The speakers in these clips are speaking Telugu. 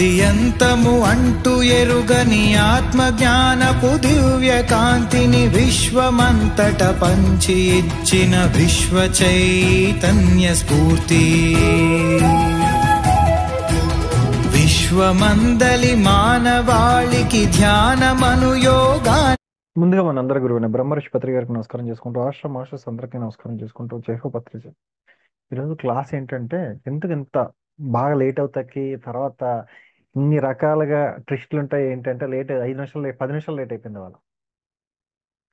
ఆది అంతము అంటూ ఎరుగని ఆత్మజ్ఞానపు దివ్య కాంతిని విశ్వమంతట పంచి ఇచ్చిన విశ్వ చైతన్య స్ఫూర్తి. విశ్వమందలి మానవాళికి ధ్యానమను యోగా. ముందుగా మనందరి గురువుని బ్రహ్మర్షి పత్రిక గారికి నమస్కారం చేసుకుంటూ మాస్టర్స్ అందరికీ నమస్కారం చేసుకుంటూ జైహో పత్రిక. ఈరోజు క్లాస్ ఏంటంటే ఎందుకు ఇంత బాగా లేట్ అవుతాకి, తర్వాత ఇన్ని రకాలుగా ట్విస్టులు ఉంటాయి ఏంటంటే లేట్ 5 నిమిషాలు 10 నిమిషాలు లేట్ అయిపోయింది వాళ్ళు.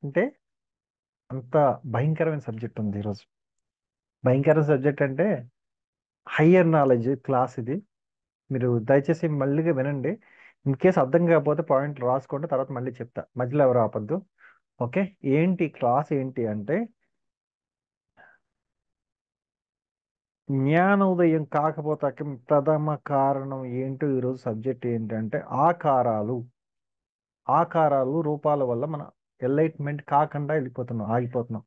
అంటే అంత భయంకరమైన సబ్జెక్ట్ ఉంది ఈరోజు. భయంకరమైన సబ్జెక్ట్ అంటే హయ్యర్ నాలెడ్జ్ క్లాస్ ఇది. మీరు దయచేసి మళ్ళీగా వినండి. ఇన్ కేసు అర్థం కాకపోతే పాయింట్ రాసుకోండి, తర్వాత మళ్ళీ చెప్తా, మధ్యలో ఎవరు ఆపద్దు. ఓకే, ఏంటి క్లాస్ ఏంటి అంటే జ్ఞానోదయం కాకపోతే ప్రథమ కారణం ఏంటో ఈరోజు సబ్జెక్ట్ ఏంటంటే ఆకారాలు రూపాల వల్ల మన ఎన్లైట్మెంట్ కాకుండా ఆగిపోతున్నాం.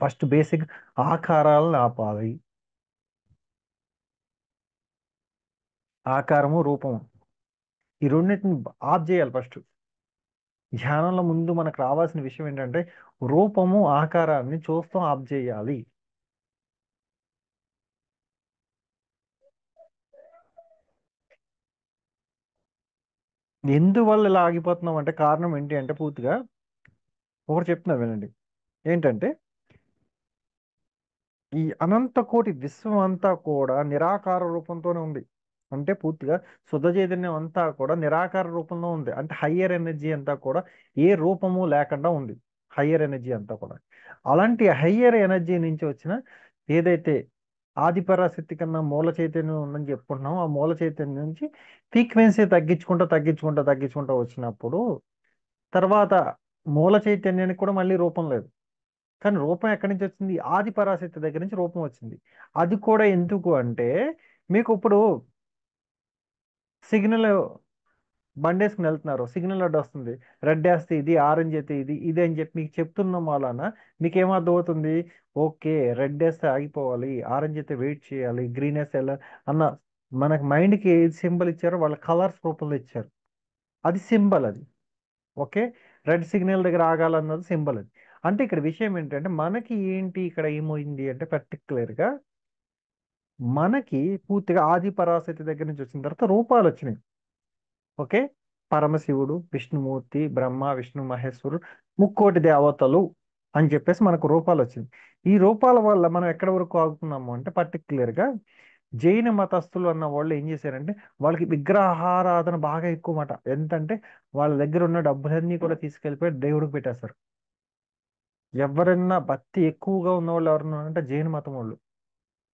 ఫస్ట్ బేసిక్ ఆకారాలను ఆపాలి. ఆకారము రూపము ఈ రెండింటిని ఆఫ్ చేయాలి. ఫస్ట్ ధ్యానంలో ముందు మనకు రావాల్సిన విషయం ఏంటంటే రూపము ఆకారాన్ని చూస్తూ ఆఫ్ చేయాలి. ఎందువల్ల ఇలా ఆగిపోతున్నాం అంటే కారణం ఏంటి అంటే పూర్తిగా ఒకటి చెప్తున్నా వినండి. ఏంటంటే ఈ అనంత కోటి విశ్వం అంతా కూడా నిరాకార రూపంతోనే ఉంది. అంటే పూర్తిగా శుద్ధ చైతన్యం అంతా కూడా నిరాకార రూపంలో ఉంది. అంటే హయ్యర్ ఎనర్జీ అంతా కూడా ఏ రూపము లేకుండా ఉంది. హయ్యర్ ఎనర్జీ అంతా కూడా అలాంటి హయ్యర్ ఎనర్జీ నుంచి వచ్చిన ఏదైతే ఆదిపరాశక్తి కన్నా మూల చైతన్యం ఉందని చెప్పుకుంటున్నాం, ఆ మూల చైతన్యం నుంచి ఫ్రీక్వెన్సీ తగ్గించుకుంటూ వచ్చినప్పుడు తర్వాత మూల చైతన్యానికి కూడా మళ్ళీ రూపం లేదు. కానీ రూపం ఎక్కడి నుంచి వచ్చింది? ఆది పరాశక్తి దగ్గర నుంచి రూపం వచ్చింది. అది కూడా ఎందుకు అంటే మీకు ఇప్పుడు సిగ్నల్ బండేసుకుని వెళ్తున్నారు, సిగ్నల్ అడ్డు వస్తుంది, రెడ్ వేస్తే ఇది, ఆరెంజ్ అయితే ఇది అని చెప్పి మీకు చెప్తున్నాం వలన మీకు ఏమర్థం అవుతుంది? ఓకే, రెడ్ వేస్తే ఆగిపోవాలి, ఆరెంజ్ అయితే వెయిట్ చేయాలి, గ్రీన్ వేస్తే వెళ్ళాలి అన్న మనకి మైండ్కి ఏది సింబల్ ఇచ్చారో వాళ్ళ కలర్స్ రూపంలో ఇచ్చారు. అది సింబల్ అది. ఓకే, రెడ్ సిగ్నల్ దగ్గర ఆగాలన్నది సింబల్ అది. అంటే ఇక్కడ విషయం ఏంటంటే మనకి ఏంటి ఇక్కడ ఏమైంది అంటే పర్టికులర్గా మనకి పూర్తిగా ఆది పరాశక్తి దగ్గర నుంచి వచ్చిన తర్వాత రూపాలు వచ్చినాయి. ఓకే, పరమశివుడు, విష్ణుమూర్తి, బ్రహ్మ, విష్ణు, మహేశ్వరుడు, ముక్కోటి దేవతలు అని చెప్పేసి మనకు రూపాలు వచ్చింది. ఈ రూపాల వల్ల మనం ఎక్కడి వరకు ఆగుతున్నాము అంటే పర్టికులర్గా జైన మతస్థులు అన్న వాళ్ళు ఏం చేశారంటే వాళ్ళకి విగ్రహారాధన బాగా ఎక్కువ మాట. ఎంతంటే వాళ్ళ దగ్గర ఉన్న డబ్బులన్నీ కూడా తీసుకెళ్ళిపోయి దేవుడికి పెట్టేస్తారు. ఎవరైనా భక్తి ఎక్కువగా ఉన్న వాళ్ళు ఎవరన్నా అంటే జైన మతం వాళ్ళు.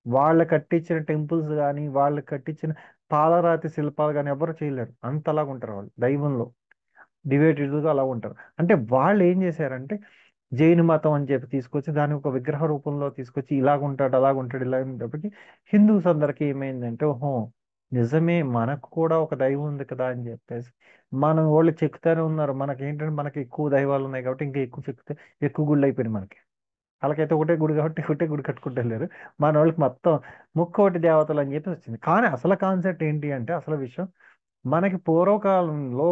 వాళ్ళు కట్టించిన టెంపుల్స్ కానీ వాళ్ళు కట్టించిన పాలరాతి శిల్పాలు కానీ ఎవరు చేయలేరు. అంతలాగా ఉంటారు వాళ్ళు దైవంలో, డివేటెడ్గా అలా ఉంటారు. అంటే వాళ్ళు ఏం చేశారంటే జైన మతం అని చెప్పి తీసుకొచ్చి దాన్ని ఒక విగ్రహ రూపంలో తీసుకొచ్చి ఇలాగుంటాడు అలాగుంటాడు ఇలా ఉండేటప్పటికి హిందూస్ అందరికీ ఏమైందంటే ఓహో నిజమే మనకు కూడా ఒక దైవం ఉంది కదా అని చెప్పేసి మనం వాళ్ళు చెక్కుతానే ఉన్నారు. మనకి ఏంటంటే మనకి ఎక్కువ దైవాలు ఉన్నాయి కాబట్టి ఇంకా ఎక్కువ చెక్కితే ఎక్కువ గుళ్ళు అయిపోయినాయి మనకి. వాళ్ళకైతే ఒకటే గుడి కాబట్టి ఒకటే గుడి కట్టుకుంటూ వెళ్ళారు. మన వాళ్ళకి మొత్తం ముక్కోటి దేవతలు అని చెప్పి వచ్చింది. కానీ అసలు కాన్సెప్ట్ ఏంటి అంటే అసలు విషయం మనకి పూర్వకాలంలో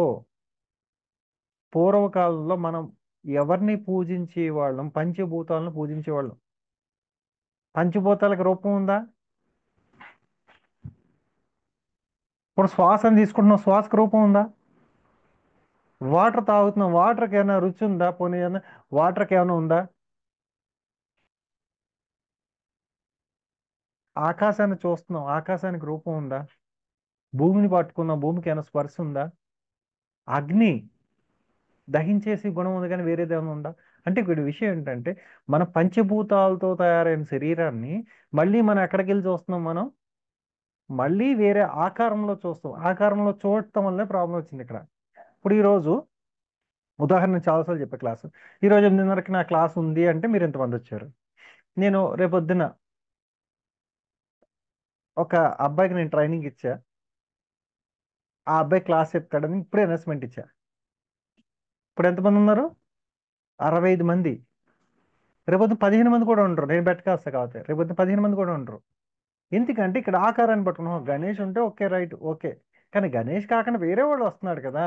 మనం ఎవరిని పూజించే వాళ్ళం? పంచభూతాలను పూజించేవాళ్ళం. పంచభూతాలకు రూపం ఉందా? ఇప్పుడు శ్వాసను తీసుకుంటున్నాం, శ్వాసకు రూపం ఉందా? వాటర్ తాగుతున్నాం, వాటర్కి ఏమైనా రుచి ఉందా? పోనీ ఏమైనా వాటర్కి ఏమైనా ఉందా? ఆకాశాన్ని చూస్తున్నాం, ఆకాశానికి రూపం ఉందా? భూమిని పట్టుకున్నాం, భూమికి ఏమైనా స్పర్శ ఉందా? అగ్ని దహించేసి గుణం ఉంది కానీ వేరేది ఏమైనా ఉందా? అంటే ఇక్కడ విషయం ఏంటంటే మన పంచభూతాలతో తయారైన శరీరాన్ని మళ్ళీ మనం ఎక్కడికి వెళ్ళి చూస్తున్నాం? మనం మళ్ళీ వేరే ఆకారంలో చూస్తాం. ఆకారంలో చూడటం వల్లే ప్రాబ్లం వచ్చింది ఇక్కడ. ఇప్పుడు ఈరోజు ఉదాహరణ చాలాసార్లు చెప్పే క్లాసు, ఈరోజు 8:30కి నా క్లాస్ ఉంది అంటే మీరు ఎంతమంది వచ్చారు? నేను రేపొద్దున ఒక అబ్బాయికి నేను ట్రైనింగ్ ఇచ్చా, ఆ అబ్బాయి క్లాస్ చెప్తాడని ఇప్పుడే అనౌన్స్మెంట్ ఇచ్చా. ఇప్పుడు ఎంతమంది ఉన్నారు? 65 మంది. రేపొద్దున 15 మంది కూడా ఉండరు. నేను బెట్టకాస్తా కాబట్టి రేపొద్దున 15 మంది కూడా ఉండరు. ఎందుకంటే ఇక్కడ ఆకారాన్ని పట్టుకున్నాం. గణేష్ ఉంటే ఓకే, రైట్, ఓకే. కానీ గణేష్ కాకుండా వేరే వాడు వస్తున్నాడు కదా.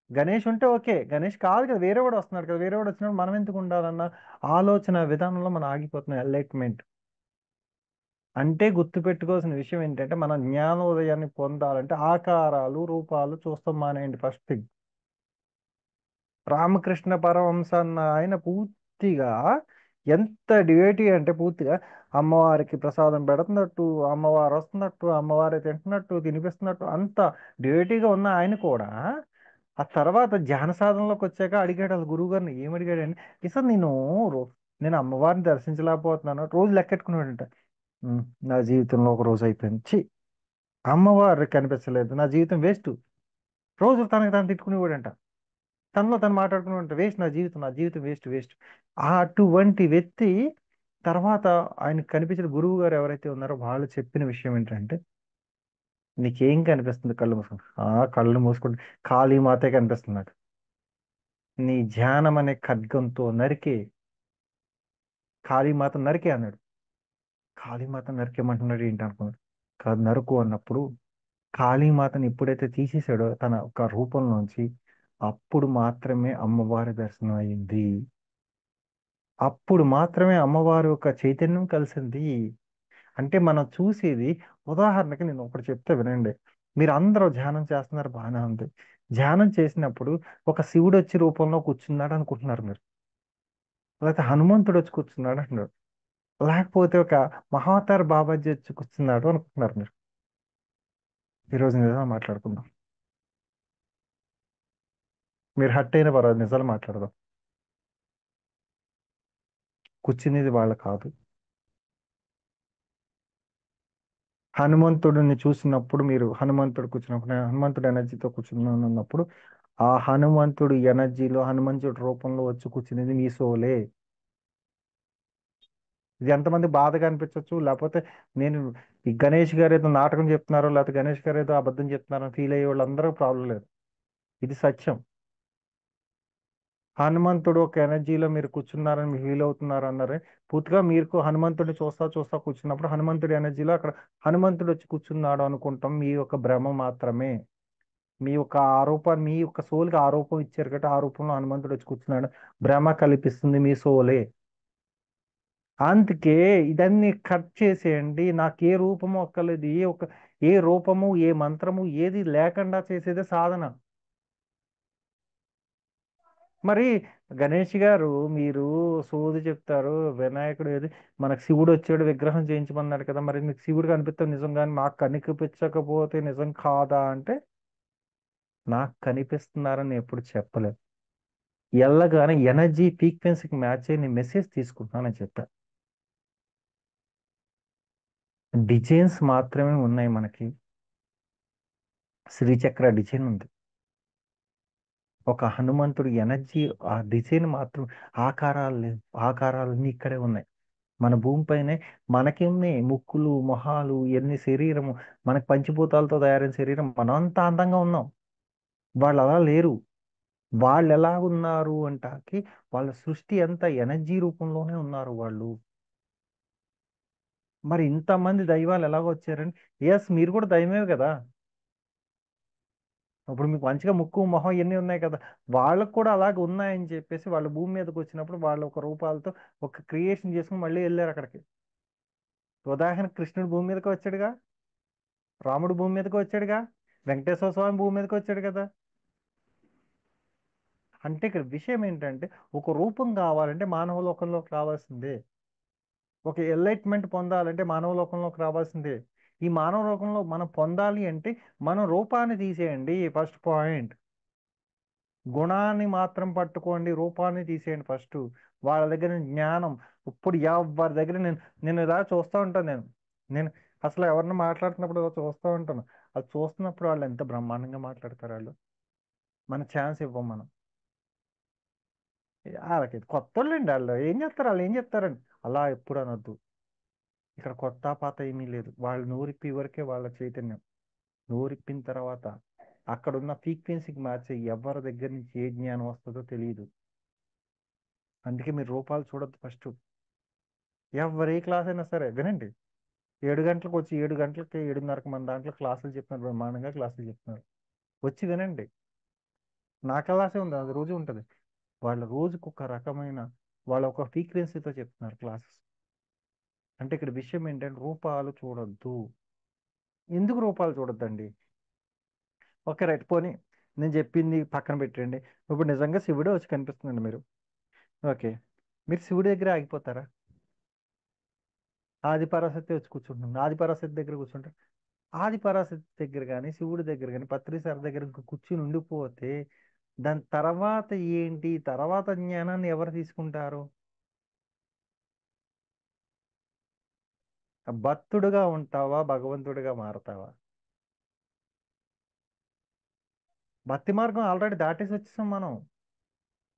గణేష్ ఉంటే ఓకే, గణేష్ కాదు కదా, వేరే వాడు వస్తున్నాడు కదా, వేరే వాడు వచ్చినప్పుడు మనం ఎందుకు ఉండాలన్న ఆలోచన విధానంలో మనం ఆగిపోతున్నాం. ఎలైట్మెంట్ అంటే గుర్తుపెట్టుకోవాల్సిన విషయం ఏంటంటే, మన జ్ఞానోదయాన్ని పొందాలంటే ఆకారాలు రూపాలు చూస్తాం మానేయండి ఫస్ట్ థింగ్. రామకృష్ణ పరమహంస అన్న ఆయన పూర్తిగా ఎంత డివేటీ అంటే పూర్తిగా అమ్మవారికి ప్రసాదం పెడుతున్నట్టు, అమ్మవారు వస్తున్నట్టు, అమ్మవారి తింటున్నట్టు తినిపిస్తున్నట్టు అంత డివేటీగా ఉన్న ఆయన కూడా ఆ తర్వాత ధ్యాన సాధనలోకి వచ్చాక అడిగాడు వాళ్ళ గురువు గారిని. ఏం అడిగాడండి, ఇసలు నేను అమ్మవారిని దర్శించలేకపోతున్నాను, రోజు లెక్కెట్టుకున్నాడంట. "ఉమ్, నా జీవితంలో ఒక రోజు అయిపోయింది, ఛీ అమ్మవారు కనిపించలేదు, నా జీవితం వేస్ట్." రోజు తనకి తను తిట్టుకునేవాడంట, తనలో తను మాట్లాడుకునేవాడంట, వేస్ట్ నా జీవితం, నా జీవితం వేస్ట్ వేస్ట్. అటువంటి వ్యక్తి తర్వాత ఆయనకు కనిపించిన గురువు గారు ఎవరైతే ఉన్నారో వాళ్ళు చెప్పిన విషయం ఏంటంటే, నీకేం కనిపిస్తుంది కళ్ళు మూసుకుని? కళ్ళు మూసుకుంటే కాళీమాతే కనిపిస్తున్నాడు. నీ ధ్యానం అనే ఖడ్గంతో నరికే, కాళీమాత నరికే అన్నాడు. కాళీమాత నరికేమంటున్నాడు ఏంటి అనుకున్నాడు. కాదు, నరుకు అన్నప్పుడు కాళీమాతని ఎప్పుడైతే తీసేసాడో తన ఒక రూపంలోంచి, అప్పుడు మాత్రమే అమ్మవారి దర్శనం అయింది. అప్పుడు మాత్రమే అమ్మవారి యొక్క చైతన్యం కలిసింది. అంటే మనం చూసేది, ఉదాహరణకి నేను ఒకటి చెప్తే వినండి. మీరు అందరూ ధ్యానం చేస్తున్నారు, బాగానే ఉంది. ధ్యానం చేసినప్పుడు ఒక శివుడు వచ్చి రూపంలో కూర్చున్నాడు అనుకుంటున్నారు మీరు, లేకపోతే హనుమంతుడు వచ్చి కూర్చున్నాడు అంటున్నారు, లేకపోతే ఒక మహావతార్ బాబాజీ వచ్చి కూర్చున్నాడు అనుకుంటున్నారు మీరు. ఈరోజు నిజంగా మాట్లాడుకుందాం. మీరు హట్ అయిన పర్వాలేదు, నిజాలు మాట్లాడదాం. కూర్చునేది వాళ్ళు కాదు. హనుమంతుడిని చూసినప్పుడు, మీరు హనుమంతుడు కూర్చున్నప్పుడు, నేను హనుమంతుడు ఎనర్జీతో కూర్చున్నాను అన్నప్పుడు, ఆ హనుమంతుడు ఎనర్జీలో హనుమంతుడి రూపంలో వచ్చి కూర్చునేది మీ సోలే. ఇది ఎంతమంది బాధగా అనిపించవచ్చు, లేకపోతే నేను ఈ గణేష్ గారు ఏదో నాటకం చెప్తున్నారో, లేకపోతే గణేష్ గారు ఏదో అబద్ధం చెప్తున్నారో ఫీల్ అయ్యే వాళ్ళందరూ ప్రాబ్లం లేదు. ఇది సత్యం. హనుమంతుడు ఒక ఎనర్జీలో మీరు కూర్చున్నారని మీరు ఫీల్ అవుతున్నారు అన్నారే, పూర్తిగా మీరు హనుమంతుడిని చూస్తా చూస్తా కూర్చున్నప్పుడు హనుమంతుడి ఎనర్జీలో అక్కడ హనుమంతుడు వచ్చి కూర్చున్నాడు అనుకుంటాం, మీ యొక్క భ్రమ మాత్రమే. మీ యొక్క ఆరోపాన్ని, మీ యొక్క సోల్కి ఆరోపం ఇచ్చారు కాబట్టి ఆ రూపంలో హనుమంతుడు వచ్చి కూర్చున్నాడు, భ్రమ కల్పిస్తుంది మీ సోలే. అందుకే ఇదన్నీ కట్ చేసేయండి. నాకు ఏ రూపము అక్కర్లేదు, ఏ రూపము ఏ మంత్రము ఏది లేకుండా చేసేదే సాధన. మరి గణేష్ గారు, మీరు సోది చెప్తారు, వినాయకుడు ఏది, మనకు శివుడు వచ్చాడు విగ్రహం చేయించమన్నాడు కదా, మరి మీకు శివుడు కనిపిస్తే నిజం, కానీ మాకు కనిపించకపోతే నిజం కాదా అంటే, నాకు కనిపిస్తున్నారని ఎప్పుడు చెప్పలేదు. ఎల్లగానే ఎనర్జీ ఫ్రీక్వెన్సీకి మ్యాచ్ అయ్యి నేను మెసేజ్ తీసుకుంటున్నానని చెప్పాను. డిజైన్స్ మాత్రమే ఉన్నాయి మనకి. శ్రీచక్ర డిజైన్ ఉంది, ఒక హనుమంతుడి ఎనర్జీ, ఆ డిజైన్ మాత్రం, ఆకారాలు లేవు. ఆకారాలన్నీ ఇక్కడే ఉన్నాయి మన భూమిపైనే. మనకేమి ముక్కులు మొహాలు ఎన్ని శరీరము, మనకి పంచభూతాలతో తయారైన శరీరం, మనం అంత అందంగా ఉన్నాం. వాళ్ళు అలా లేరు. వాళ్ళు ఎలా ఉన్నారు అంటాకి, వాళ్ళ సృష్టి అంతా ఎనర్జీ రూపంలోనే ఉన్నారు వాళ్ళు. మరి ఇంతమంది దైవాలు ఎలాగ వచ్చారని, ఎస్ మీరు కూడా దైవమే కదా. ఇప్పుడు మీకు మంచిగా ముక్కు మొహం ఇవన్నీ ఉన్నాయి కదా, వాళ్ళకు కూడా అలాగే ఉన్నాయని చెప్పేసి వాళ్ళు భూమి మీదకి వచ్చినప్పుడు వాళ్ళ ఒక రూపాలతో ఒక క్రియేషన్ చేసుకుని మళ్ళీ వెళ్ళారు అక్కడికి. ఉదాహరణ కృష్ణుడు భూమి మీదకి వచ్చాడుగా, రాముడు భూమి మీదకి వచ్చాడుగా, వెంకటేశ్వర స్వామి భూమి మీదకి వచ్చాడు కదా. అంటే ఇక్కడ విషయం ఏంటంటే, ఒక రూపం కావాలంటే మానవ లోకంలోకి రావాల్సిందే. ఒక ఎన్లైట్మెంట్ పొందాలంటే మానవ లోకంలోకి రావాల్సిందే. ఈ మానవ లోకంలో మనం పొందాలి అంటే మనం రూపాన్ని తీసేయండి ఫస్ట్ పాయింట్. గుణాన్ని మాత్రం పట్టుకోండి, రూపాన్ని తీసేయండి ఫస్ట్. వాళ్ళ దగ్గర జ్ఞానం, ఇప్పుడు ఎవరి దగ్గర నేను నేను ఇలా చూస్తూ ఉంటాను. నేను అసలు ఎవరిని మాట్లాడుతున్నప్పుడు ఇలా చూస్తూ ఉంటాను. అది చూస్తున్నప్పుడు వాళ్ళు ఎంత బ్రహ్మాండంగా మాట్లాడతారు వాళ్ళు. మన ఛాన్స్ ఇవ్వం మనం. వాళ్ళకి కొత్త వాళ్ళండి, వాళ్ళు ఏం చేస్తారు, వాళ్ళు ఏం చెప్తారండి, అలా ఎప్పుడు అనొద్దు. ఇక్కడ కొత్త పాత ఏమీ లేదు. వాళ్ళు నోరిప్పి వరకే వాళ్ళ చైతన్యం. నోరిప్పిన తర్వాత అక్కడ ఉన్న ఫ్రీక్వెన్సీకి మ్యాచ్ అయ్యి ఎవరి దగ్గర నుంచి ఏ జ్ఞానం వస్తుందో తెలియదు. అందుకే మీరు రూపాలు చూడొద్దు ఫస్ట్. ఎవరి క్లాస్ అయినా సరే వినండి, 7 గంటలకు వచ్చి 7 గంటలకి 7:30కి మన దాంట్లో క్లాసులు చెప్తున్నారు, బ్రహ్మాండంగా క్లాసులు చెప్తున్నారు. వచ్చి వినండి. నా క్లాసే ఉంది, అది రోజు ఉంటుంది. వాళ్ళ రోజుకు ఒక రకమైన వాళ్ళ ఒక ఫ్రీక్వెన్సీతో చెప్తున్నారు క్లాసెస్. అంటే ఇక్కడ విషయం ఏంటంటే రూపాలు చూడొద్దు. ఎందుకు రూపాలు చూడొద్దండి? ఓకే రైట్, పోనీ నేను చెప్పింది పక్కన పెట్టండి. ఇప్పుడు నిజంగా శివుడే వచ్చి కనిపిస్తుందండి మీరు. ఓకే, మీరు శివుడి దగ్గర ఆగిపోతారా? ఆది పరాశక్తి వచ్చి కూర్చుంటుంది, ఆది పరాశక్తి దగ్గర కూర్చుంటారు. ఆది పరాశక్తి దగ్గర కానీ శివుడి దగ్గర కానీ పత్రి సార్ దగ్గర కూర్చుని ఉండిపోతే దాని తర్వాత ఏంటి, తర్వాత జ్ఞానాన్ని ఎవరు తీసుకుంటారు? భక్తుడుగా ఉంటావా, భగవంతుడిగా మారతావా? భక్తి మార్గం ఆల్రెడీ దాటేసి వచ్చేసాం మనం.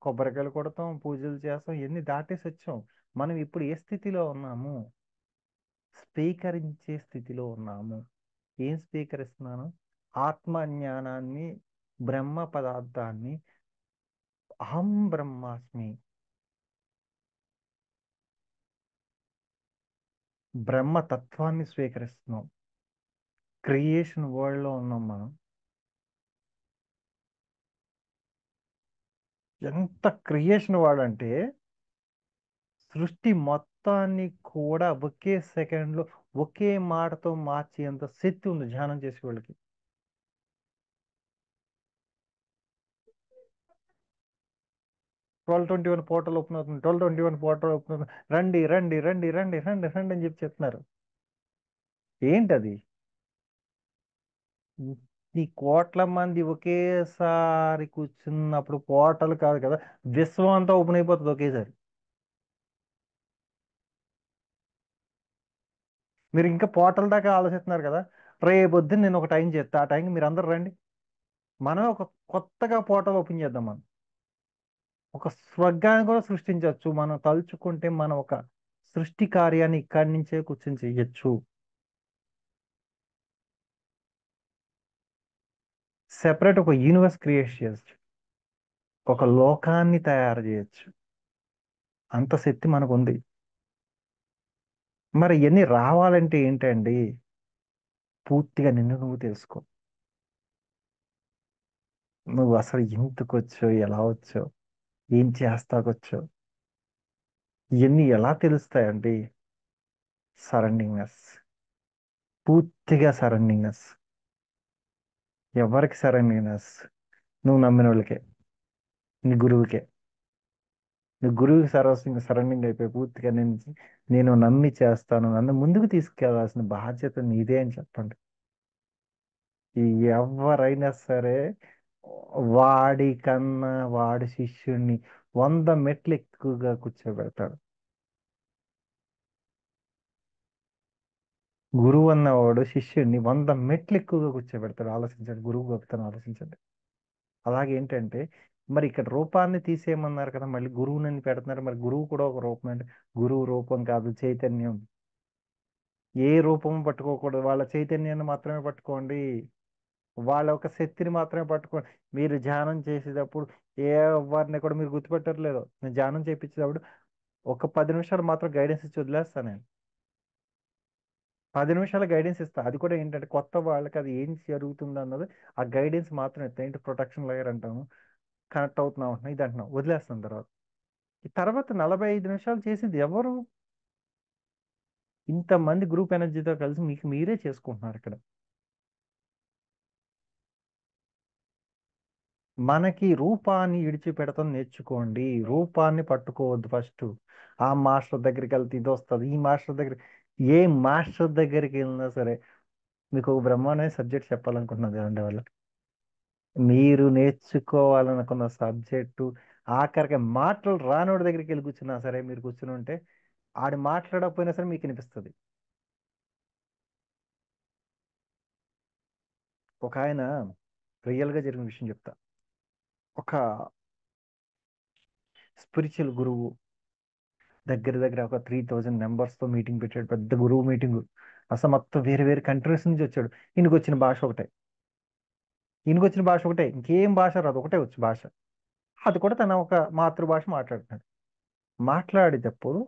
కొబ్బరికాయలు కొడతాం, పూజలు చేస్తాం, ఎన్ని దాటేసి వచ్చాం. మనం ఇప్పుడు ఏ స్థితిలో ఉన్నాము? స్వీకరించే స్థితిలో ఉన్నాము. ఏం స్వీకరిస్తున్నాను? ఆత్మ జ్ఞానాన్ని, బ్రహ్మ పదార్థాన్ని, అహం బ్రహ్మాస్మి, బ్రహ్మ తత్వాన్ని స్వీకరిస్తున్నాం. క్రియేషన్ వరల్డ్ లో ఉన్నాం మనం. ఎంత క్రియేషన్ వాడంటే సృష్టి మొత్తాన్ని కూడా ఒకే సెకండ్ లో ఒకే మాటతో మార్చేంత శక్తి ఉంది ధ్యానం చేసే వాళ్ళకి. 12:21 పోర్టల్ ఓపెన్ అవుతుంది, 12:21 పోర్టల్ ఓపెన్ అవుతుంది, రండి రండి రండి రండి రండి రండి అని చెప్పి చెప్తున్నారు. ఏంటది? ఈ కోట్ల మంది ఒకేసారి కూర్చున్నప్పుడు పోర్టల్ కాదు కదా, విశ్వం అంతా ఓపెన్ అయిపోతుంది ఒకేసారి. మీరు ఇంకా పోర్టల్ దాకా ఆలోచిస్తున్నారు కదా. రేపొద్దున నేను ఒక టైం చెప్తా, ఆ టైంకి మీరు అందరు రండి. మనం ఒక కొత్తగా పోర్టల్ ఓపెన్ చేద్దాం. మనం ఒక స్వర్గాన్ని కూడా సృష్టించవచ్చు మనం తలుచుకుంటే. మనం ఒక సృష్టి కార్యాన్ని ఇక్కడి నుంచే కూర్చొని చెయ్యొచ్చు. సెపరేట్ ఒక యూనివర్స్ క్రియేట్ చేయొచ్చు, ఒక లోకాన్ని తయారు చేయొచ్చు. అంత శక్తి మనకు ఉంది. మరి ఇవన్నీ రావాలంటే ఏంటండి? పూర్తిగా నిన్ను నువ్వు తెలుసుకో. నువ్వు అసలు ఎందుకు వచ్చో, ఎలా వచ్చో, ఏం చేస్తాకొచ్చో, ఇవన్నీ ఎలా తెలుస్తాయండి? సరౌండింగ్నెస్, పూర్తిగా సరౌండింగ్నెస్. ఎవరికి సరౌండింగ్నెస్? నువ్వు నమ్మిన వాళ్ళకే, నీ గురువుకే. నీ గురువుకి సరౌండింగ్ అయిపోయి పూర్తిగా నేను నమ్మి చేస్తాను, నన్ను ముందుకు తీసుకెళ్లాల్సిన బాధ్యత నీదే అని చెప్పండి. ఈ ఎవరైనా సరే వాడి కన్నా వాడి శిష్యుణ్ణి 100 మెట్లు ఎక్కువగా కూర్చోబెడతాడు. గురువు అన్నవాడు శిష్యుడిని 100 మెట్లు ఎక్కువగా కూర్చోబెడతాడు. ఆలోచించండి, గురువు గొప్పతనం ఆలోచించండి. అలాగే ఏంటంటే మరి ఇక్కడ రూపాన్ని తీసేయమన్నారు కదా, మళ్ళీ గురువునని పెడుతున్నారు. మరి గురువు కూడా ఒక రూపం అంటే గురువు రూపం కాదు, చైతన్యం. ఏ రూపం పట్టుకోకూడదు, వాళ్ళ చైతన్యాన్ని మాత్రమే పట్టుకోండి. వాళ్ళ ఒక శక్తిని మాత్రమే పట్టుకోండి. మీరు ధ్యానం చేసేటప్పుడు ఎవరిని కూడా మీరు గుర్తుపెట్టట్లేదు. నేను ధ్యానం చేయించేటప్పుడు ఒక 10 నిమిషాలు మాత్రం గైడెన్స్ ఇచ్చి వదిలేస్తాను నేను. 10 నిమిషాల గైడెన్స్ ఇస్తా. అది కూడా ఏంటంటే కొత్త వాళ్ళకి అది ఏం జరుగుతుంది అన్నది ఆ గైడెన్స్ మాత్రం ఇస్తా. ఏంటి ప్రొటెక్షన్ లేయర్ అంటాము, కనెక్ట్ అవుతున్నాం అంటున్నాం, ఇది అంటున్నాం, వదిలేస్తాం తర్వాత. ఈ తర్వాత 45 నిమిషాలు చేసింది ఎవరు? ఇంతమంది గ్రూప్ ఎనర్జీతో కలిసి మీకు మీరే చేసుకుంటున్నారు ఇక్కడ. మనకి రూపాన్ని విడిచిపెడతాం నేర్చుకోండి, రూపాన్ని పట్టుకోవద్దు ఫస్ట్. ఆ మాస్టర్ దగ్గరికి వెళ్తే ఇది వస్తుంది, ఈ మాస్టర్ దగ్గర, ఏ మాస్టర్ దగ్గరికి వెళ్ళినా సరే మీకు ఒక బ్రహ్మాండ సబ్జెక్ట్ చెప్పాలనుకుంటున్నాను కదండి వాళ్ళు. మీరు నేర్చుకోవాలనుకున్న సబ్జెక్టు ఆఖరికి మాటలు రానోడి దగ్గరికి వెళ్ళి కూర్చున్నా సరే, మీరు కూర్చుని ఉంటే ఆడి మాట్లాడకపోయినా సరే మీకు వినిపిస్తుంది. ఒక ఆయన రియల్గా జరిగిన విషయం చెప్తా. ఒక స్పిరిచువల్ గురువు దగ్గర దగ్గర ఒక 3000 మెంబర్స్తో మీటింగ్ పెట్టాడు, పెద్ద గురువు మీటింగ్. అసలు మొత్తం వేరే వేరే కంట్రీస్ నుంచి వచ్చాడు. ఈయనకు వచ్చిన భాష ఒకటే, ఈయనకు వచ్చిన భాష ఒకటే, ఇంకేం భాష రాదు, ఒకటే వచ్చు భాష. అది కూడా తన ఒక మాతృభాష మాట్లాడుతున్నాడు. మాట్లాడేటప్పుడు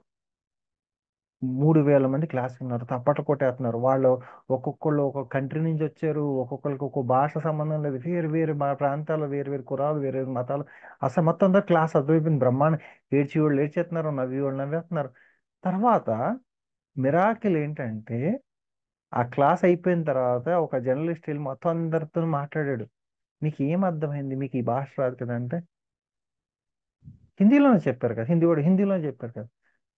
3,000 మంది క్లాస్ ఉన్నారు, తప్పట్లు కొట్టేస్తున్నారు. వాళ్ళు ఒక్కొక్కళ్ళు ఒక్కొక్క కంట్రీ నుంచి వచ్చారు, ఒక్కొక్కరికి ఒక్కొక్క భాష సంబంధం లేదు, వేరు వేరు మా ప్రాంతాలు, వేరు వేరు కురాలు, వేరు వేరు మతాలు. అసలు మొత్తం అంతా క్లాస్ అర్థమైపోయింది బ్రహ్మాండం. ఏడ్చి వాళ్ళు ఏడ్చేస్తున్నారు, నవ్వి వాళ్ళు నవ్వేస్తున్నారు. తర్వాత మిరాకిల్ ఏంటంటే, ఆ క్లాస్ అయిపోయిన తర్వాత ఒక జర్నలిస్ట్ వెళ్ళి మొత్తం అందరితో మాట్లాడాడు. మీకు ఏం అర్థమైంది, మీకు ఈ భాష రాదు కదా అంటే, హిందీలోనే చెప్పారు కదా, హిందీ వాడు హిందీలోనే చెప్పారు కదా,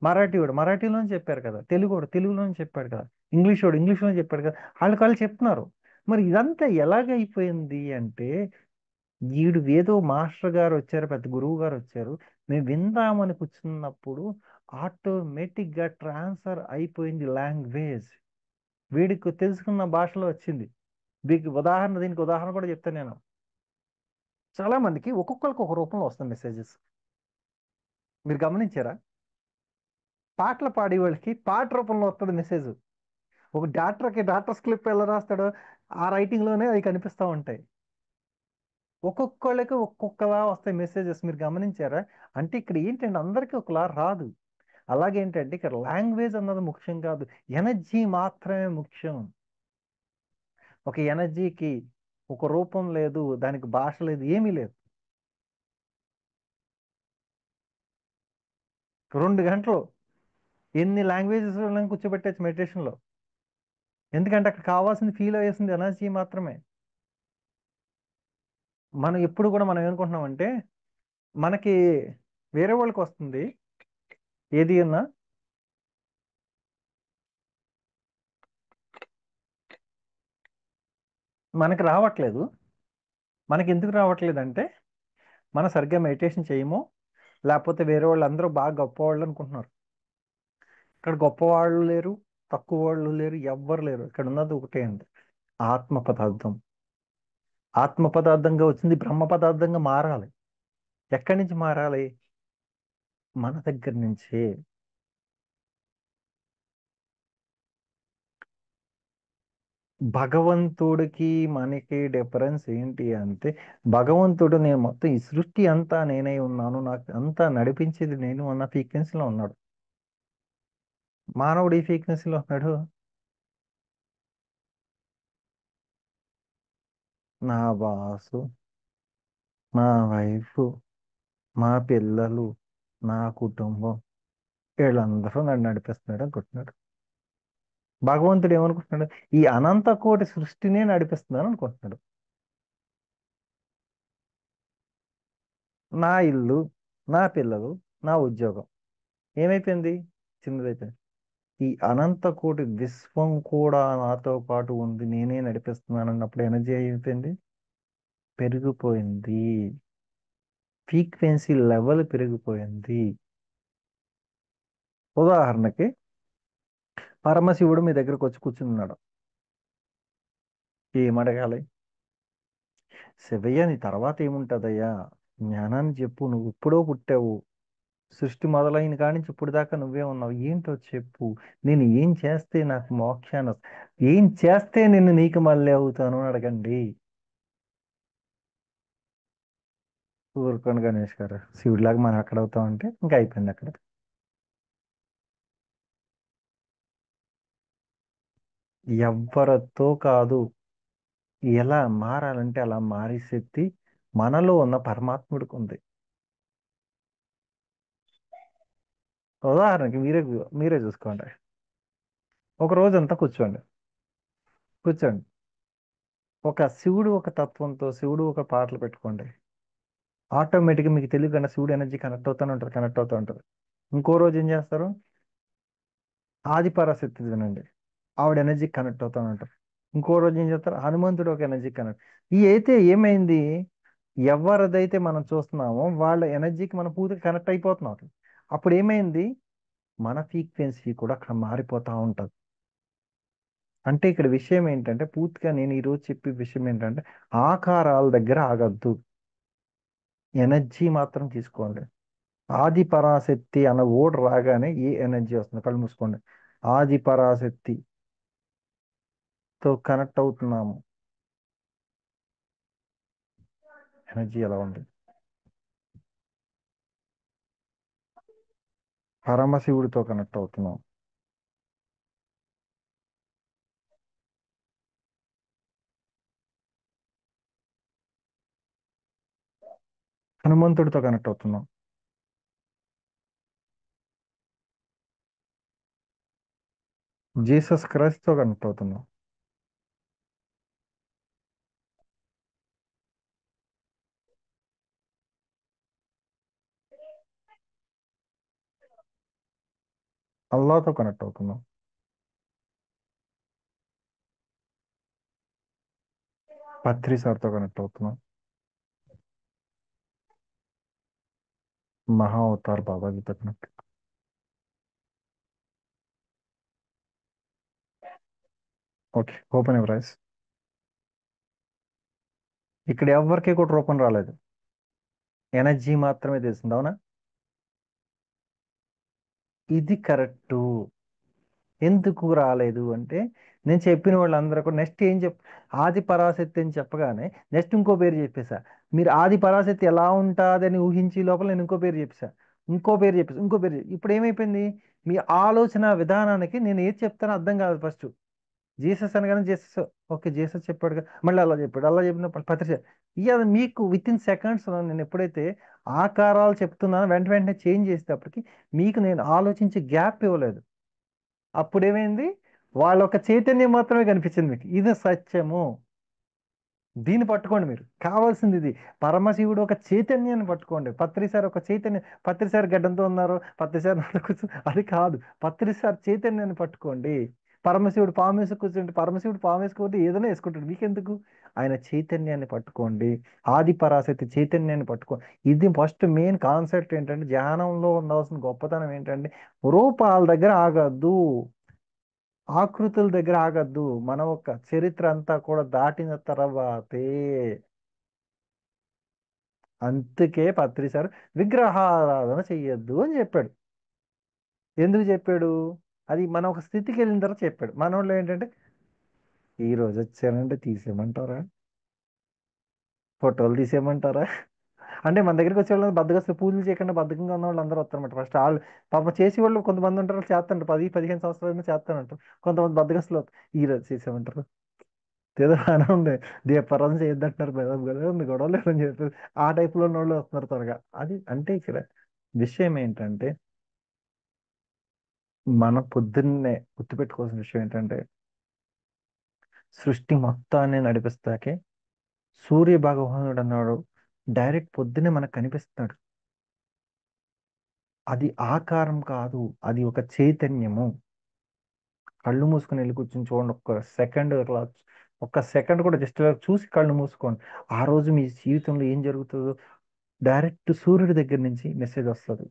మరాఠీ వాడు మరాఠీలోనే చెప్పారు కదా, తెలుగు వాడు తెలుగులోనే చెప్పాడు కదా, ఇంగ్లీష్ వాడు ఇంగ్లీష్లోనే చెప్పాడు కదా. వాళ్ళు చెప్తున్నారు. మరి ఇదంతా ఎలాగైపోయింది అంటే, వీడు ఏదో మాస్టర్ గారు వచ్చారు, పెద్ద గురువు గారు వచ్చారు, మేము విందామని కూర్చున్నప్పుడు ఆటోమేటిక్గా ట్రాన్స్ఫర్ అయిపోయింది లాంగ్వేజ్. వీడికి తెలుసుకున్న భాషలో వచ్చింది. దీనికి ఉదాహరణ కూడా చెప్తాను నేను. చాలా మందికి ఒక్కొక్కరికి ఒక రూపంలో వస్తుంది మెసేజెస్. మీరు గమనించారా? పాటలు పాడే వాళ్ళకి పాట రూపంలో వస్తుంది మెసేజ్. ఒక డాక్టర్ స్క్రిప్ట్ ఎలా రాస్తాడో ఆ రైటింగ్ లోనే అవి కనిపిస్తూ ఉంటాయి. ఒక్కొక్కళ్ళకి ఒక్కొక్కలా వస్తాయి మెసేజెస్. మీరు గమనించారా? అంటే ఇక్కడ ఏంటంటే అందరికీ ఒకలా రాదు. అలాగేంటంటే ఇక్కడ లాంగ్వేజ్ అన్నది ముఖ్యం కాదు, ఎనర్జీ మాత్రమే ముఖ్యం. ఒక ఎనర్జీకి ఒక రూపం లేదు, దానికి భాష లేదు, ఏమీ లేదు. 2 గంటలు ఎన్ని లాంగ్వేజెస్ కూర్చోబెట్టచ్చు మెడిటేషన్లో. ఎందుకంటే అక్కడ కావాల్సింది ఫీల్ అయ్యేసింది ఎనర్జీ మాత్రమే. మనం ఎప్పుడు కూడా మనం ఏమనుకుంటున్నామంటే, మనకి వేరే వాళ్ళకి వస్తుంది ఏది అన్నా, మనకి రావట్లేదు. మనకి ఎందుకు రావట్లేదు అంటే, మనం సరిగ్గా మెడిటేషన్ చేయము, లేకపోతే వేరే వాళ్ళు అందరూ బాగా గొప్పవాళ్ళు అనుకుంటున్నారు. ఇక్కడ గొప్పవాళ్ళు లేరు, తక్కువ వాళ్ళు లేరు, ఎవ్వరు లేరు. ఇక్కడ ఉన్నది ఒకటే అండి, ఆత్మ పదార్థం. ఆత్మ పదార్థంగా వచ్చింది బ్రహ్మ పదార్థంగా మారాలి. ఎక్కడి నుంచి మారాలి? మన దగ్గర నుంచే. భగవంతుడికి మనకి డిఫరెన్స్ ఏంటి అంటే, భగవంతుడు నేను మొత్తం ఈ సృష్టి అంతా నేనే ఉన్నాను, నాకు అంతా నడిపించేది నేను అన్న ఫ్రీక్వెన్సీలో ఉన్నాడు. మానవుడు ఈ ఫ్రీక్వెన్సీలో ఉన్నాడు. నా బాసు, మా వైఫ్, మా పిల్లలు, నా కుటుంబం, వీళ్ళందరూ నన్ను నడిపిస్తున్నాడు అనుకుంటున్నాడు. భగవంతుడు ఏమనుకుంటున్నాడు? ఈ అనంత కోటి సృష్టినే నడిపిస్తున్నాను అనుకుంటున్నాడు. నా ఇల్లు, నా పిల్లలు, నా ఉద్యోగం ఏమైపోయింది? చిన్నదైపోయింది. ఈ అనంత కోటి విశ్వం కూడా నాతో పాటు ఉంది, నేనే నడిపిస్తున్నాను అన్నప్పుడు ఎనర్జీ అయిపోయింది, పెరిగిపోయింది. ఫ్రీక్వెన్సీ లెవెల్ పెరిగిపోయింది. ఉదాహరణకి పరమశివుడు మీ దగ్గరకు వచ్చి కూర్చున్నాడు. ఏం అడగాలి? శివయ్య, నీ తర్వాత ఏముంటదయ్యా? జ్ఞానాన్ని చెప్పు, నువ్వు ఇప్పుడో పుట్టావు, సృష్టి మొదలైన కాడి నుంచి ఇప్పుడు దాకా నువ్వే ఉన్నావు, ఏంటో చెప్పు. నేను ఏం చేస్తే నాకు మోక్షాన్ని ఏం చేస్తే నేను నీకు మళ్ళీ అవుతాను అని అడగండి. ఊరుకోండి గణేష్ గారు, శివుడిలాగా మనం ఎక్కడ అవుతాం అంటే ఇంకా అయిపోయింది అక్కడ. ఎవ్వరితో కాదు. ఎలా మారాలంటే అలా మారే శక్తి మనలో ఉన్న పరమాత్ముడికి ఉంది. ఉదాహరణకి మీరే చూసుకోండి. ఒక రోజంతా కూర్చోండి. కూర్చోండి. శివుడు ఒక తత్వంతో, శివుడు ఒక పాటలు పెట్టుకోండి. ఆటోమేటిక్గా మీకు తెలియకుండా శివుడు ఎనర్జీ కనెక్ట్ అవుతూ ఉంటుంది. ఇంకో రోజు ఏం చేస్తారు? ఆది పరాశక్తి వినండి, ఆవిడ ఎనర్జీ కనెక్ట్ అవుతూ ఉంటారు. ఇంకో రోజు ఏం చేస్తారు? హనుమంతుడు ఒక ఎనర్జీ కనెక్ట్. ఈ అయితే ఏమైంది? ఎవరిదైతే మనం చూస్తున్నామో వాళ్ళ ఎనర్జీకి మనం పూర్తిగా కనెక్ట్ అయిపోతున్నాం. అప్పుడు ఏమైంది? మన ఫ్రీక్వెన్సీ కూడా అక్కడ మారిపోతూ ఉంటుంది. అంటే ఇక్కడ విషయం ఏంటంటే, పూర్తిగా నేను ఈరోజు చెప్పే విషయం ఏంటంటే, ఆకారాల దగ్గర ఆగద్దు, ఎనర్జీ మాత్రం తీసుకోండి. ఆది పరాశక్తి అన్న ఓడ్ రాగానే ఏ ఎనర్జీ వస్తుంది? కళ్ళు మూసుకోండి. ఆది పరాశక్తితో కనెక్ట్ అవుతున్నాము. ఎనర్జీ ఎలా ఉంది? పరమశివుడితో కనెక్ట్ అవుతున్నాం. హనుమంతుడితో కనెక్ట్ అవుతున్నాం. జీసస్ క్రైస్ట్తో కనెక్ట్ అవుతున్నాం. అల్లాతో కనెక్ట్ అవుతున్నాం. పత్రి సార్తో కనెక్ట్ అవుతున్నాం. మహా అవతార్ బాబాజీతో connect. Okay, open your eyes. ఇక్కడ ఎవరికి కూడా రూపం రాలేదు, ఎనర్జీ మాత్రమే తెలిసింది, అవునా? ఇది కరెక్టు. ఎందుకు రాలేదు అంటే, నేను చెప్పిన వాళ్ళందరూ కూడా నెక్స్ట్ ఏం ఆది పరాశక్తి అని చెప్పగానే నెక్స్ట్ ఇంకో పేరు చెప్పేశా. మీరు ఆది పరాశక్తి ఎలా ఉంటుందని ఊహించి లోపల నేను ఇంకో పేరు చెప్పేశా, ఇంకో పేరు ఇప్పుడు ఏమైపోయింది? మీ ఆలోచన విధానానికి నేను ఏది చెప్తానో అర్థం కాదు ఫస్ట్. జీసస్ అనగానే జీసస్, ఓకే జీసస్ చెప్పాడు కదా, మళ్ళీ అలా చెప్పాడు, అలా చెప్పినప్పుడు పత్రిక ఇక మీకు విత్ ఇన్ సెకండ్స్ నేను ఎప్పుడైతే ఆకారాలు చెప్తున్నానో వెంటనే చేంజ్ చేసేటప్పటికి మీకు నేను ఆలోచించి గ్యాప్ ఇవ్వలేదు. అప్పుడేమైంది? వాళ్ళ ఒక చైతన్యం మాత్రమే కనిపించింది మీకు. ఇది సత్యము. దీన్ని పట్టుకోండి, మీరు కావాల్సింది ఇది. పరమశివుడు ఒక చైతన్యాన్ని పట్టుకోండి. పత్రిసారి ఒక చైతన్యం, పత్రిసారి గడ్డంతో ఉన్నారు, పత్రిసారి నల్ల కూర్చు, అది కాదు. పత్రిసారి చైతన్యాన్ని పట్టుకోండి. పరమశివుడు పాము వేసి కూర్చుంటే పరమశివుడు పాము వేసుకోవద్దు, ఏదైనా వేసుకుంటాడు, మీకెందుకు? ఆయన చైతన్యాన్ని పట్టుకోండి. ఆది పరాశక్తి చైతన్యాన్ని పట్టుకోండి. ఇది ఫస్ట్ మెయిన్ కాన్సెప్ట్. ఏంటంటే ధ్యానంలో ఉండవలసిన గొప్పతనం ఏంటంటే రూపాల దగ్గర ఆగద్దు, ఆకృతుల దగ్గర ఆగద్దు. మన ఒక చరిత్ర అంతా కూడా దాటిన తర్వాతే. అందుకే పత్రి సార్ విగ్రహారాధన చెయ్యొద్దు అని చెప్పాడు. ఎందుకు చెప్పాడు? అది మన ఒక స్థితికి వెళ్ళిన తర్వాత చెప్పాడు. మన వాళ్ళు ఏంటంటే, ఈ రోజు వచ్చానంటే తీసేయమంటారా, ఫోటోలు తీసేయమంటారా అంటే మన దగ్గరికి వచ్చే వాళ్ళు బద్దగస్తులు, పూజలు చేయకుండా బద్ధకంగా ఉన్న వాళ్ళు అందరూ వస్తారన్నమాట. ఫస్ట్ వాళ్ళు పాప చేసే వాళ్ళు కొంతమంది ఉంటారు, చేస్తాంటారు, 10-15 సంవత్సరాలు చేస్తానంటారు. కొంతమంది బద్దగస్తులు ఈ రోజు చేసేయమంటారు, ఏదో బాగానే ఉంది, దీపారాధన చేయొద్దంటున్నారు మేడం కదా, ఉంది గొడవ లేదని చెప్పి ఆ టైప్లో ఉన్న వాళ్ళు వస్తున్నారు త్వరగా. అది అంటే ఇక్కడ విషయం ఏంటంటే, మన పొద్దున్నే గుర్తుపెట్టుకోవాల్సిన విషయం ఏంటంటే, సృష్టి మొత్తాన్ని నడిపిస్తాకే సూర్య భగవానుడు అన్నాడు, డైరెక్ట్ పొద్దున్నే మనకు కనిపిస్తున్నాడు. అది ఆకారం కాదు, అది ఒక చైతన్యము. కళ్ళు మూసుకొని వెళ్ళి కూర్చొని చూడండి, ఒక్క సెకండ్ అట్లా, ఒక్క సెకండ్ కూడా జస్ట్ చూసి కళ్ళు మూసుకోండి. ఆ రోజు మీ జీవితంలో ఏం జరుగుతుందో డైరెక్ట్ సూర్యుడి దగ్గర నుంచి మెసేజ్ వస్తుంది.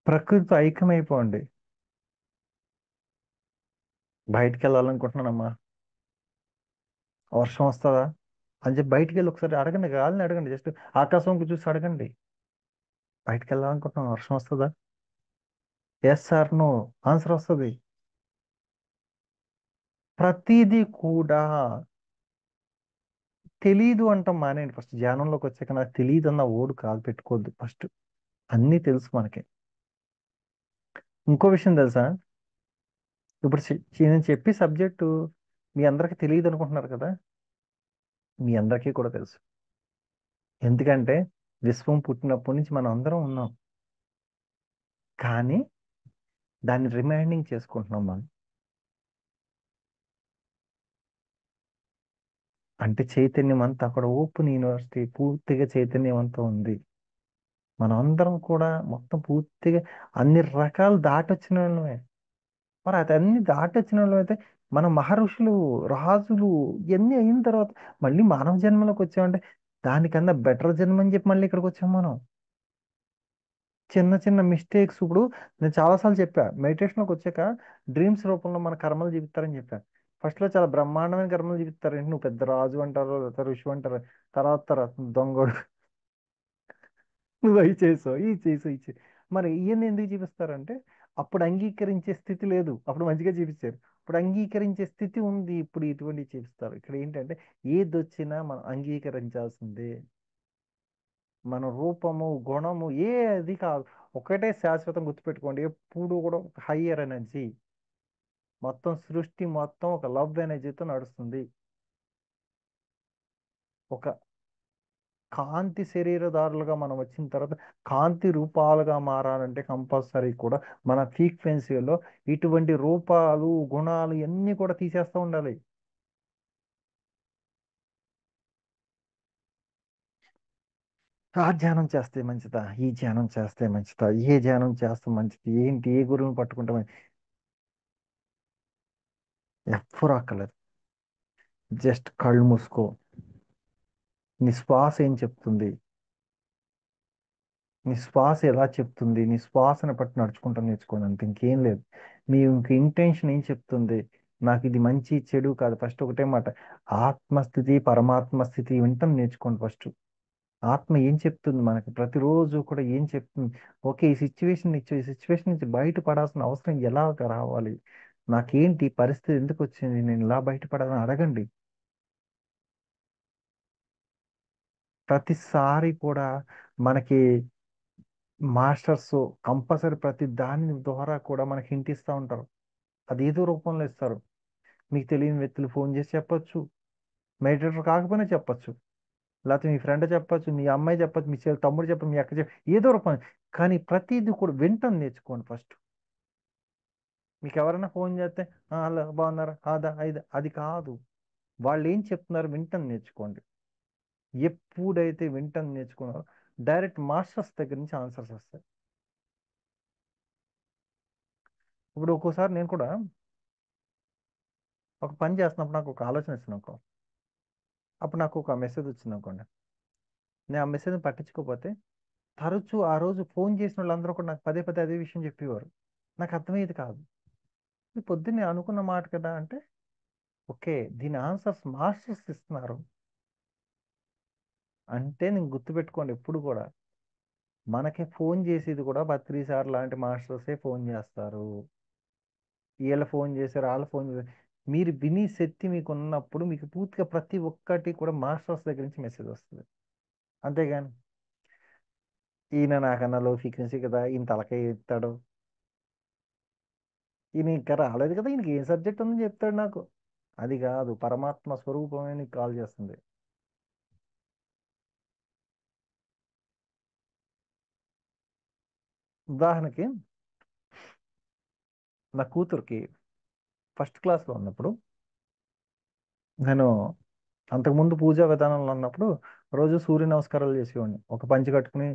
ప్రకృతితో ఐక్యమైపోండి. బయటికి వెళ్ళాలనుకుంటున్నానమ్మా, వర్షం వస్తుందా అని చెప్పి బయటికి వెళ్ళి ఒకసారి అడగండి, గాలిని అడగండి, జస్ట్ ఆకాశంకి చూసి అడగండి, బయటికి వెళ్ళాలనుకుంటున్నాను, వర్షం వస్తుందా? ఎస్ సార్ నో ఆన్సర్ వస్తుంది. ప్రతిదీ కూడా తెలీదు అంటాం మానేయండి. ఫస్ట్ ధ్యానంలోకి వచ్చాక నాకు తెలియదు అన్న ఓడు కాలు పెట్టుకోవద్దు ఫస్ట్. అన్నీ తెలుసు మనకి. ఇంకో విషయం తెలుసా? ఇప్పుడు నేను చెప్పే సబ్జెక్టు మీ అందరికి తెలియదు అనుకుంటున్నారు కదా, మీ అందరికీ కూడా తెలుసు. ఎందుకంటే విశ్వం పుట్టినప్పటి నుంచి మనం అందరం ఉన్నాం, కానీ దాన్ని రిమైండింగ్ చేసుకుంటున్నాం మనం. అంటే చైతన్యం అంతా అక్కడ ఓపెన్ యూనివర్సిటీ పూర్తిగా చైతన్యం అంతా ఉంది. మనం అందరం కూడా మొత్తం పూర్తిగా అన్ని రకాలు దాటొచ్చిన వాళ్ళమే. మరి అది అన్ని దాటొచ్చిన వాళ్ళం అయితే మన మహర్షులు, రాజులు ఇవన్నీ అయిన తర్వాత మళ్ళీ మానవ జన్మలోకి వచ్చామంటే దానికన్నా బెటర్ జన్మ అని చెప్పి మళ్ళీ ఇక్కడికి వచ్చాం మనం. చిన్న చిన్న మిస్టేక్స్ ఇప్పుడు నేను చాలాసార్లు చెప్పా, మెడిటేషన్లోకి వచ్చాక డ్రీమ్స్ రూపంలో మన కర్మలు చూపిస్తారని చెప్పాను. ఫస్ట్ లో చాలా బ్రహ్మాండమైన కర్మలు చూపిస్తారు, ఏంటి నువ్వు పెద్ద రాజు అంటారు, లేదా ఋషి అంటారు. తర్వాత దొంగోడు, నువ్వు అవి చేసావు, ఇవి చేసావు, ఇవి చేసావు. మరి ఇవన్నీ ఎందుకు చూపిస్తారంటే అప్పుడు అంగీకరించే స్థితి లేదు, అప్పుడు మంచిగా చూపించారు. ఇప్పుడు అంగీకరించే స్థితి ఉంది, ఇప్పుడు ఇటువంటి చూపిస్తారు. ఇక్కడ ఏంటంటే ఏది వచ్చినా మనం అంగీకరించాల్సిందే. మన రూపము, గుణము ఏది కాదు, ఒకటే శాశ్వతం. గుర్తుపెట్టుకోండి, ఎప్పుడు కూడా ఒక హయ్యర్ ఎనర్జీ. మొత్తం సృష్టి మొత్తం ఒక లవ్ ఎనర్జీతో నడుస్తుంది. ఒక కాంతి శరీరదారులుగా మనం వచ్చిన తర్వాత కాంతి రూపాలుగా మారాలంటే కంపల్సరీ కూడా మన ఫ్రీక్వెన్సీలో ఇటువంటి రూపాలు గుణాలు ఇవన్నీ కూడా తీసేస్తూ ఉండాలి. ఆ ధ్యానం చేస్తే మంచిదా, ఈ ధ్యానం చేస్తే మంచిదా, ఏ ధ్యానం చేస్తే మంచిది, ఏంటి, ఏ గురువుని పట్టుకుంటే ఎవ్వరూ అక్కర్లేదు. జస్ట్ కళ్ళు మూసుకో, నీ శ్వాస ఏం చెప్తుంది, నీ శ్వాస ఎలా చెప్తుంది, నీ శ్వాసను బట్టి నడుచుకుంటూ నేర్చుకోండి అంతే, ఇంకేం లేదు. మీ ఇంక ఇంటెన్షన్ ఏం చెప్తుంది, నాకు ఇది మంచి చెడు కాదు. ఫస్ట్ ఒకటే మాట, ఆత్మస్థితి పరమాత్మ స్థితి వింటం నేర్చుకోండి ఫస్ట్. ఆత్మ ఏం చెప్తుంది మనకి ప్రతిరోజు కూడా ఏం చెప్తుంది. ఓకే, ఈ సిచ్యువేషన్ నుంచి బయటపడాల్సిన అవసరం ఎలా రావాలి, నాకేంటి ఈ పరిస్థితి ఎందుకు వచ్చింది, నేను ఇలా బయటపడాలని అడగండి. ప్రతిసారి కూడా మనకి మాస్టర్స్ కంపల్సరీ ప్రతి దాని ద్వారా కూడా మనకి హింట్ ఇస్తూ ఉంటారు. అది ఏదో రూపంలో ఇస్తారు. మీకు తెలియని వ్యక్తులు ఫోన్ చేసి చెప్పొచ్చు, మెడిటేటర్ కాకపోయినా చెప్పొచ్చు, లేకపోతే మీ ఫ్రెండ్ చెప్పొచ్చు, మీ అమ్మాయి చెప్పొచ్చు, మీ తమ్ముడు చెప్పచ్చు, మీ అక్క చెప్ప ఏదో రూపం. కానీ ప్రతిదీ కూడా వింటం నేర్చుకోండి ఫస్ట్. మీకు ఎవరైనా ఫోన్ చేస్తే హలో బాగున్నారా, అదా ఇది అది కాదు, వాళ్ళు ఏం చెప్తున్నారు వింటం నేర్చుకోండి. ఎప్పుడైతే వింటం నేర్చుకున్నారో డైరెక్ట్ మాస్టర్స్ దగ్గర నుంచి ఆన్సర్స్ వస్తాయి. ఇప్పుడు ఒక్కోసారి నేను కూడా ఒక పని చేస్తున్నప్పుడు నాకు ఒక ఆలోచన వచ్చింది అనుకో, అప్పుడు నాకు ఒక మెసేజ్ వచ్చింది అనుకోండి, నేను ఆ మెసేజ్ని పట్టించుకోకపోతే తరచూ ఆ రోజు ఫోన్ చేసిన వాళ్ళందరూ కూడా నాకు పదే పదే అదే విషయం చెప్పేవారు. నాకు అర్థమయ్యేది కాదు. ఇది పొద్దున్నే అనుకున్న మాట కదా అంటే, ఓకే దీని ఆన్సర్స్ మాస్టర్స్ ఇస్తున్నారు అంటే నేను గుర్తుపెట్టుకోండి ఎప్పుడు కూడా, మనకి ఫోన్ చేసేది కూడా బత్రీ సార్ లాంటి మాస్టర్సే ఫోన్ చేస్తారు. వీళ్ళ ఫోన్ చేశారు, వాళ్ళ ఫోన్ చేశారు. మీరు విని శక్తి మీకు ఉన్నప్పుడు మీకు పూర్తిగా ప్రతి ఒక్కటి కూడా మాస్టర్స్ దగ్గర నుంచి మెసేజ్ వస్తుంది. అంతేగాని ఈయన నాకన్నా లో ఫ్రీక్వెన్సీ కదా, ఈయన తలకాయ ఎత్తాడు, ఈయన ఇంకా రాలేదు కదా, ఈయనకి ఏం సబ్జెక్ట్ ఉందని చెప్తాడు నాకు. అది కాదు, పరమాత్మ స్వరూపమే నీకు కాల్ చేస్తుంది. ఉదాహరణకి నా కూతురికి ఫస్ట్ క్లాస్లో ఉన్నప్పుడు, నేను అంతకుముందు పూజా విధానంలో ఉన్నప్పుడు రోజు సూర్య నమస్కారాలు చేసేవాడిని, ఒక పంచి కట్టుకుని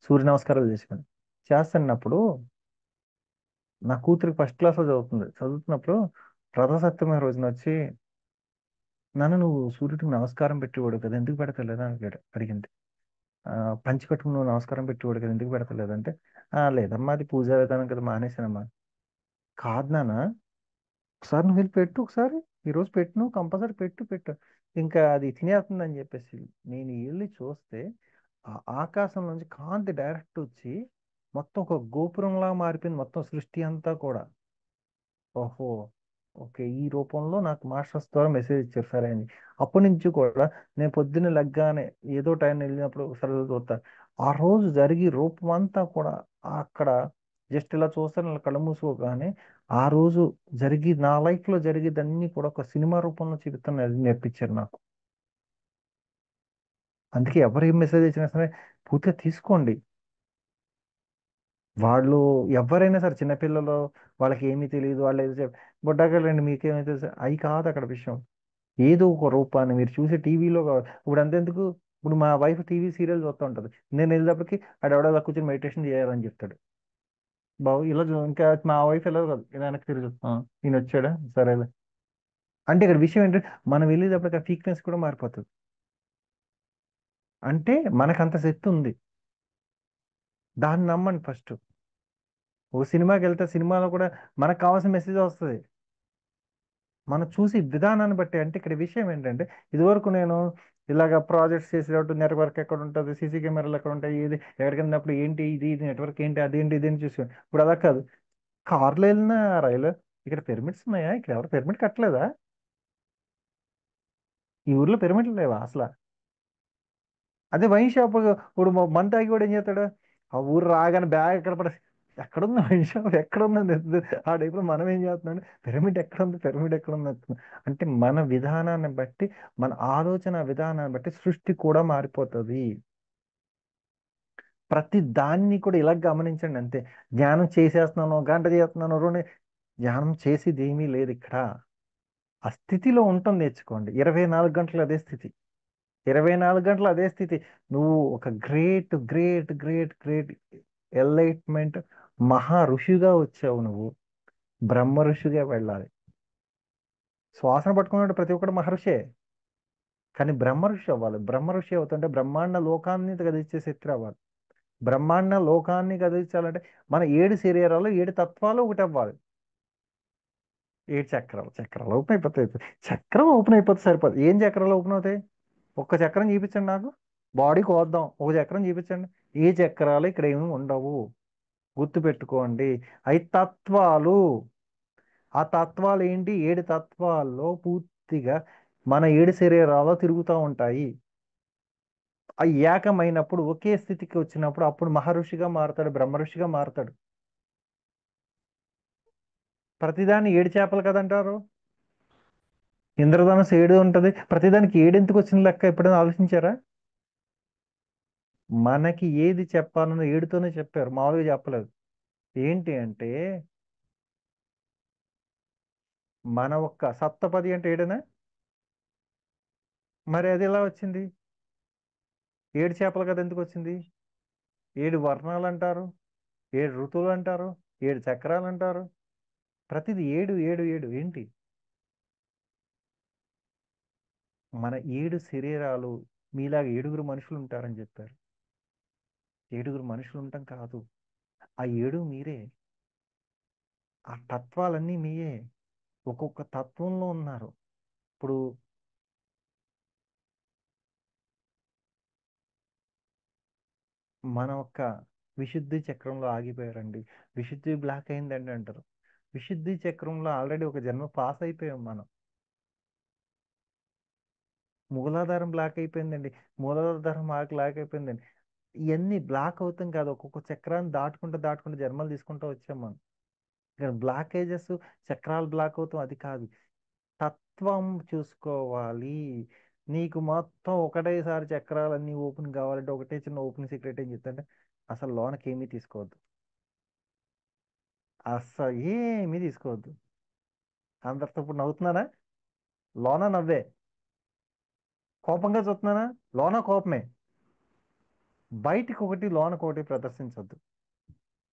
సూర్య నమస్కారాలు చేసేవాడిని. చేస్తున్నప్పుడు నా కూతురికి ఫస్ట్ క్లాస్లో చదువుతున్నప్పుడు రథసప్తమి రోజున వచ్చి, నన్ను నువ్వు సూర్యుడికి నమస్కారం పెట్టేవాడు కదా, ఎందుకు పెడతలేదా అని అడిగింది. ఆ, పంచి కట్టుకుని నువ్వు నమస్కారం పెట్టేవాడు కదా, ఎందుకు పెడతలేదంటే, లేదమ్మా అది పూజా విధానం కదా మానేశానమ్మా. కాదు నాన్న, ఒకసారి నువ్వు వెళ్ళి పెట్టు, ఒకసారి ఈరోజు పెట్టు, నువ్వు కంపల్సరీ పెట్టు పెట్టు, ఇంకా అది తినేస్తుందని చెప్పేసి నేను వెళ్ళి చూస్తే ఆ ఆకాశం నుంచి కాంతి డైరెక్ట్ వచ్చి మొత్తం ఒక గోపురంలా మారిపోయింది మొత్తం సృష్టి అంతా కూడా. ఓహో, ఓకే, ఈ రూపంలో నాకు మాస్టర్స్ ద్వారా మెసేజ్ ఇచ్చారు సరే అని. అప్పటి నుంచి కూడా నేను పొద్దున్న లెగ్గానే ఏదో టైం వెళ్ళినప్పుడు సరే చూస్తాను, ఆ రోజు జరిగి రూపం అంతా కూడా అక్కడ జస్ట్ ఇలా చూస్తాను, ఇలా కళ్ళు మూసుకోగానే ఆ రోజు జరిగి నా లైఫ్ లో జరిగేదన్నీ కూడా ఒక సినిమా రూపంలో చూపిస్తాను నేర్పించారు నాకు. అందుకే ఎవరు ఏం మెసేజ్ ఇచ్చినా సరే పూర్తిగా తీసుకోండి. వాళ్ళు ఎవరైనా సరే చిన్నపిల్లలు, వాళ్ళకి ఏమీ తెలియదు, వాళ్ళు ఏదో బుడ్డగాళ్ళండి మీకేమీ తెలుసు, అవి కాదు అక్కడ విషయం. ఏదో ఒక రూపాన్ని మీరు చూసే టీవీలో ఇప్పుడు అంతెందుకు, ఇప్పుడు మా వైఫ్ టీవీ సీరియల్ చూస్తూ ఉంటుంది, నేను వెళ్ళేటప్పటికి ఆడెవడో కూర్చొని మెడిటేషన్ చేయాలని చెప్తాడు. బాబు ఇలా ఇంకా మా వైఫ్ ఎలా కాదు, ఇలా వెనక్కి తిరిగి ఈయన వచ్చాడా సరేలే. అంటే ఇక్కడ విషయం ఏంటంటే మనం వెళ్ళేటప్పటికి ఆ ఫ్రీక్వెన్సీ కూడా మారిపోతుంది. అంటే మనకు అంత శక్తి ఉంది, దాన్ని నమ్మండి ఫస్ట్. ఓ సినిమాకి వెళ్తే సినిమాలో కూడా మనకు కావాల్సిన మెసేజ్ వస్తుంది, మనం చూసి విధానాన్ని బట్టి. అంటే ఇక్కడ విషయం ఏంటంటే, ఇదివరకు నేను ఇలాగ ప్రాజెక్ట్స్ చేసేటప్పుడు నెట్వర్క్ ఎక్కడ ఉంటుంది, సీసీ కెమెరాలు ఎక్కడ ఉంటాయి, ఇది ఎక్కడికి వెళ్ళినప్పుడు ఏంటి, ఇది నెట్వర్క్ ఏంటి, అదేంటి ఇదేంటి చూసాను. ఇప్పుడు అలా కాదు, కార్లో వెళ్ళిన రైలు, ఇక్కడ పిరమిడ్స్ ఉన్నాయా, ఇక్కడ ఎవరు పిరమిడ్ కట్టలేదా, ఈ ఊర్లో పిరమిడ్లు లేవా అసలు. అదే వైన్ షాప్ ఇప్పుడు మందు తాగి కూడా ఏం చేస్తాడు, ఆ ఊరు రాగానే బ్యాగ్ ఎక్కడ పడ ఎక్కడుంది మనిషి ఎక్కడుంది ఆ టైప్లో మనం ఏం చేస్తున్నాం, పిరమిడ్ ఎక్కడుంది, పిరమిడ్ ఎక్కడుంది అంటున్నాం. అంటే మన విధానాన్ని బట్టి, మన ఆలోచన విధానాన్ని బట్టి సృష్టి కూడా మారిపోతుంది. ప్రతి దాన్ని కూడా ఇలా గమనించండి అంతే. ధ్యానం చేసేస్తున్నాను, గంట చేస్తున్నాను, రెండు, ధ్యానం చేసేది ఏమీ లేదు ఇక్కడ. ఆ స్థితిలో ఉండటం నేర్చుకోండి. 24 గంటలు అదే స్థితి, 24 గంటలు అదే స్థితి. నువ్వు ఒక great great great great enlightenment మహా ఋషిగా వచ్చావు నువ్వు. బ్రహ్మ ఋషిగా వెళ్ళాలి. శ్వాసన పట్టుకున్నట్టు ప్రతి ఒక్కడు మహర్షే, కానీ బ్రహ్మ ఋషి అవ్వాలి. బ్రహ్మ ఋషి అవుతుంటే బ్రహ్మాండ లోకాన్ని కదిలించే శక్తి అవ్వాలి. బ్రహ్మాండ లోకాన్ని కదిలించాలంటే మన 7 శరీరాలు 7 తత్వాలు ఒకటి అవ్వాలి. 7 చక్రాలు, చక్రాలు ఓపెన్ అయిపోతాయి. చక్రం ఓపెన్ అయిపోతే సరిపోదు. ఏం చక్రాలు ఓపెన్ అవుతాయి? ఒక్క చక్రం చూపించండి నాకు. బాడీకి వద్దాం, ఒక చక్రం చూపించండి. ఏ చక్రాలు ఇక్కడ ఏమి ఉండవు. గుర్తుపెట్టుకోండి, అవి తత్వాలు. ఆ తత్వాలు ఏంటి? 7 తత్వాల్లో పూర్తిగా మన 7 శరీరాలు తిరుగుతూ ఉంటాయి. ఆ ఏకమైనప్పుడు ఒకే స్థితికి వచ్చినప్పుడు అప్పుడు మహర్షిగా మారుతాడు, బ్రహ్మ ఋషిగా మారుతాడు. ప్రతిదాన్ని 7 చేపలు కదంటారు. ఇంద్రధనుసు 7 ఉంటది, ప్రతిదానికి 7 ఎందుకు వచ్చిన లెక్క ఎప్పుడైనా ఆలోచించారా? మనకి ఏది చెప్పాలన్నా 7తోనే చెప్పారు, మామూలుగా చెప్పలేదు. ఏంటి అంటే మన ఒక్క సప్తపది అంటే 7నా? మరి అది ఎలా వచ్చింది? 7 చేపలు కదా ఎందుకు వచ్చింది? 7 వర్ణాలు అంటారు, 7 ఋతువులు అంటారు, 7 చక్రాలు అంటారు. ప్రతిది 7 7 7 ఏంటి? మన 7 శరీరాలు. మీలాగా 7గురు మనుషులు ఉంటారని చెప్పారు. 7గురు మనుషులు ఉండటం కాదు, ఆ 7 మీరే. ఆ తత్వాలన్నీ మీయే. ఒక్కొక్క తత్వంలో ఉన్నారు. ఇప్పుడు మన ఒక్క విశుద్ధి చక్రంలో ఆగిపోయారండి. విశుద్ధి బ్లాక్ అయిందండి అంటారు. విశుద్ధి చక్రంలో ఆల్రెడీ ఒక జన్మ పాస్ అయిపోయాం మనం. మూలాధారం బ్లాక్ అయిపోయిందండి. మూలాధారం బ్లాక్ అయిపోయిందండి. ఇవన్నీ బ్లాక్ అవుతాం కాదు, ఒక్కొక్క చక్రాన్ని దాటుకుంటూ దాటుకుంటూ జన్మలు తీసుకుంటూ వచ్చాం మనం. ఇక్కడ బ్లాకేజెస్, చక్రాలు బ్లాక్ అవుతాం అది కాదు. తత్వం చూసుకోవాలి. నీకు మొత్తం ఒకటేసారి చక్రాలన్నీ ఓపెన్ కావాలంటే ఒకటే చిన్న ఓపెన్ సీక్రెట్ ఏం చెప్తాంటే అసలు లోనకి ఏమీ తీసుకోవద్దు. అస్సలు ఏమీ తీసుకోవద్దు. అందరితో ఇప్పుడు నవ్వుతున్నానా? లోన నవ్వే. కోపంగా చూస్తున్నానా? లోన కోపమే. బయటికి ఒకటి లోనకి ఒకటి ప్రదర్శించొద్దు.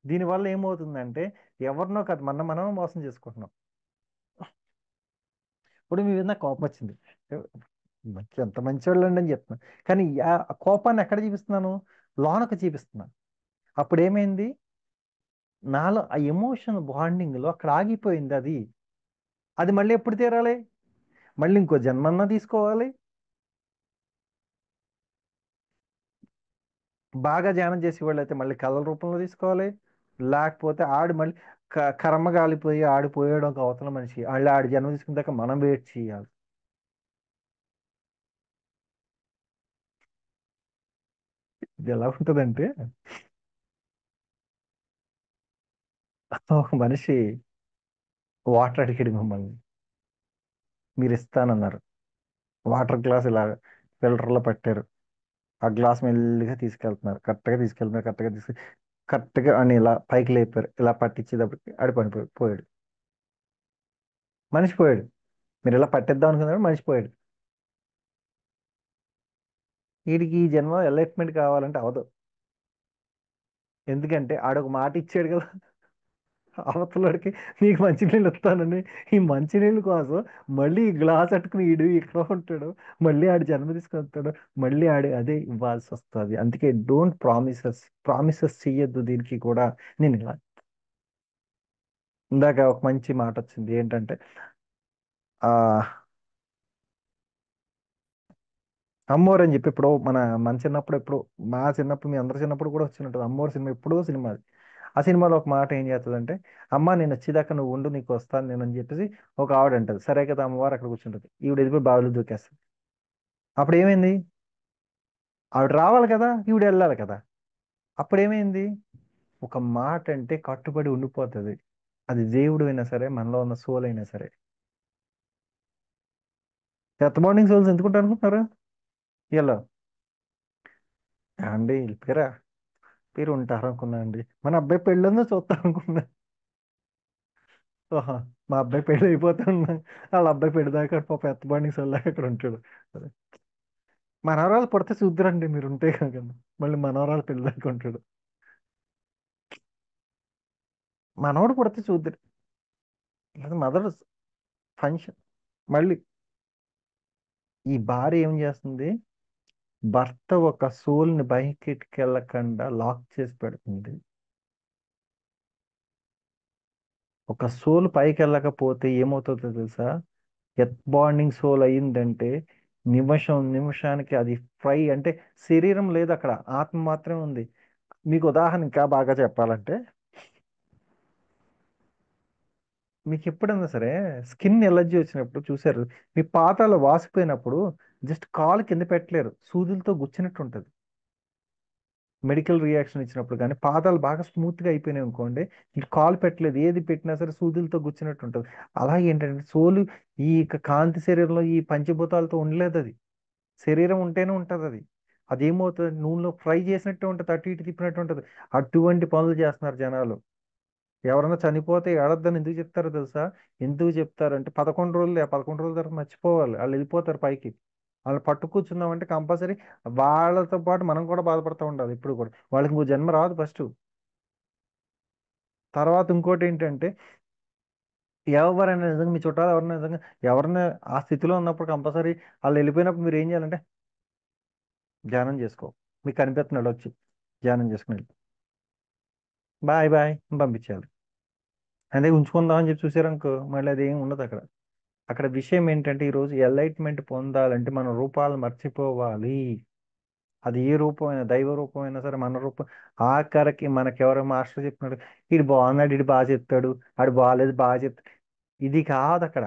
దీనివల్ల ఏమవుతుందంటే ఎవరినో కాదు, మనమే మోసం చేసుకుంటున్నాం. ఇప్పుడు మీ మీద నాకు కోపం వచ్చింది, ఎంత మంచివాళ్ళు అండి అని చెప్తున్నాను, కానీ ఆ కోపాన్ని ఎక్కడ చూపిస్తున్నాను? లోనకు చూపిస్తున్నాను. అప్పుడు ఏమైంది? నాలో ఆ ఎమోషన్ బాండింగ్లో అక్కడ ఆగిపోయింది అది. అది మళ్ళీ ఎప్పుడు తీరాలి? మళ్ళీ ఇంకో జన్మన్నా తీసుకోవాలి. బాగా ధ్యానం చేసేవాళ్ళు అయితే మళ్ళీ కళల రూపంలో తీసుకోవాలి. లేకపోతే ఆడు మళ్ళీ కర్మ కాలిపోయి ఆడిపోయాడు ఒక అవతల మనిషి, వాళ్ళు ఆడి జన్మ తీసుకున్న దాకా మనం వెయిట్ చేయాలి. ఇది ఎలా ఉంటుందంటే ఒక మనిషి వాటర్ అడిగాడు మిమ్మల్ని, మీరు ఇస్తానన్నారు. వాటర్ గ్లాస్ ఇలా ఫిల్టర్లో పెట్టారు. ఆ గ్లాస్ మెల్లిగా తీసుకెళ్తున్నారు, కరెక్ట్గా తీసుకెళ్తున్నారు, కరెక్ట్గా కరెక్ట్గా అని ఇలా పైకి లేపారు. ఇలా పట్టించేటప్పటికి ఆడి పోయాడు. మనిషి పోయాడు. మీరు ఇలా పట్టిద్దాం అనుకున్నారు, మనిషి పోయాడు. వీడికి ఈ జన్మ ఎలైట్మెంట్ కావాలంటే అవదు. ఎందుకంటే ఆడొక మాట ఇచ్చాడు కదా అవతలడికి, నీకు మంచినీళ్ళు ఇస్తానని. ఈ మంచినీళ్ళ కోసం మళ్ళీ ఈ గ్లాస్ అట్టుకుని ఈడు ఇక్కడ ఉంటాడు, మళ్ళీ ఆడి జన్మ తీసుకుని వస్తాడు, మళ్ళీ ఆడి అదే ఇవ్వాల్సి వస్తుంది. అందుకే డోంట్ ప్రామిసెస్, ప్రామిసెస్ చెయ్యొద్దు దీనికి కూడా. నేను ఇలా ఇందాక ఒక మంచి మాట వచ్చింది ఏంటంటే ఆ అమ్మోరు అని చెప్పి ఇప్పుడు మన చిన్నప్పుడు ఎప్పుడు, మా చిన్నప్పుడు మీ అందరి చిన్నప్పుడు కూడా వచ్చినట్టు అమ్మోరు సినిమా, ఎప్పుడో సినిమా అది. ఆ సినిమాలో ఒక మాట ఏం చేస్తుందంటే, అమ్మ నేను వచ్చేదాకా నువ్వు ఉండు, నీకు వస్తాను నేను అని చెప్పేసి ఒక ఆవిడ అంటది. సరే కదా, అమ్మవారు అక్కడ కూర్చుంటది, ఈవిడ వెళ్ళిపోయి బావిలో దూకేస్తుంది. అప్పుడు ఏమైంది? ఆవిడ రావాలి కదా, ఈవిడ వెళ్ళాలి కదా. అప్పుడు ఏమైంది? ఒక మాట అంటే కట్టుబడి ఉండిపోతుంది. అది దేవుడు అయినా సరే, మనలో ఉన్న సోల్ అయినా సరే. డెత్ బాండింగ్ సోల్స్ ఎందుకుంటారు అనుకుంటున్నారు? ఇలా అండి వెళ్ళిపోయారా, మీరు ఉంటారు అనుకున్నా అండి. మన అబ్బాయి పెళ్ళందో చూస్తారు అనుకున్నా. ఓహా, మా అబ్బాయి పెళ్ళి అయిపోతున్నా, వాళ్ళ అబ్బాయి పెళ్లి దాకా పాప ఎత్త బాండింగ్ సోల్ దాకా అక్కడ ఉంటాడు. అదే. మనవరాలు పుడితే చూద్దరండి మీరు ఉంటే కాక, మళ్ళీ మనవరాలు పెళ్లి దాకా ఉంటాడు. మనవడు పుడితే చూద్దరు. లేదా మదర్ ఫంక్షన్. మళ్ళీ ఈ భార్య ఏం చేస్తుంది? భర్త ఒక సోల్ని బయటికి వెళ్ళకుండా లాక్ చేసి పెడుతుంది. ఒక సోల్ పైకి వెళ్ళకపోతే ఏమవుతుందో తెలుసా? ఎత్ బాండింగ్ సోల్ అయ్యిందంటే నిమిషానికి అది ఫ్రై అంటే శరీరం లేదు అక్కడ, ఆత్మ మాత్రమే ఉంది. మీకు ఉదాహరణ ఇంకా బాగా చెప్పాలంటే, మీకు ఎప్పుడైనా సరే స్కిన్ ఎలర్జీ వచ్చినప్పుడు చూసారు, మీ పాతాలు వాసిపోయినప్పుడు జస్ట్ కాలు కింద పెట్టలేరు, సూదులతో గుచ్చినట్టు ఉంటుంది. మెడికల్ రియాక్షన్ ఇచ్చినప్పుడు కానీ పాదాలు బాగా స్మూత్గా అయిపోయినాయి అనుకోండి, ఇంక కాలు పెట్టలేదు, ఏది పెట్టినా సరే సూదులతో గుచ్చినట్టు ఉంటుంది. అలాగే ఏంటంటే సోలు ఈ కాంతి శరీరంలో ఈ పంచభూతాలతో ఉండలేదు అది. శరీరం ఉంటేనే ఉంటుంది అది. అదేమవుతుంది, నూనెలో ఫ్రై చేసినట్టు ఉంటుంది, అటు ఇటు తిప్పినట్టు ఉంటుంది. అటువంటి పనులు చేస్తున్నారు జనాలు. ఎవరైనా చనిపోతే ఏడద్దని ఎందుకు చెప్తారో తెలుసా? ఎందుకు చెప్తారంటే 11 రోజులు, 11 రోజుల తర్వాత మర్చిపోవాలి, వాళ్ళు వెళ్ళిపోతారు పైకి. వాళ్ళు పట్టు కూర్చున్నామంటే కంపల్సరీ వాళ్ళతో పాటు మనం కూడా బాధపడుతూ ఉండాలి. ఇప్పుడు కూడా వాళ్ళకి ఇంకో జన్మ రాదు ఫస్ట్. తర్వాత ఇంకోటి ఏంటంటే, ఎవరైనా నిజంగా మీ చుట్టాలు ఎవరైనా నిజంగా ఎవరైనా ఆ స్థితిలో ఉన్నప్పుడు కంపల్సరీ వాళ్ళు వెళ్ళిపోయినప్పుడు మీరు ఏం చేయాలంటే ధ్యానం చేసుకో. మీకు కనిపిస్తున్నాడు వచ్చి ధ్యానం చేసుకుని బాయ్ బాయ్ పంపించాలి. అదే ఉంచుకుందాం అని చెప్పి చూసారనుకో, మళ్ళీ అది ఏం ఉండదు అక్కడ. అక్కడ విషయం ఏంటంటే, ఈరోజు ఎలైట్మెంట్ పొందాలంటే మన రూపాలు మర్చిపోవాలి. అది ఏ రూపమైనా, దైవ రూపమైనా సరే, మన రూపం. ఆఖరికి మనకెవరో మాస్టర్ చెప్పినాడు, ఇడు బాగున్నాడు, ఇడు బాగా చెప్తాడు, ఆడు బాగాలేదు బాగా చెప్తాడు. ఇది కాదు అక్కడ.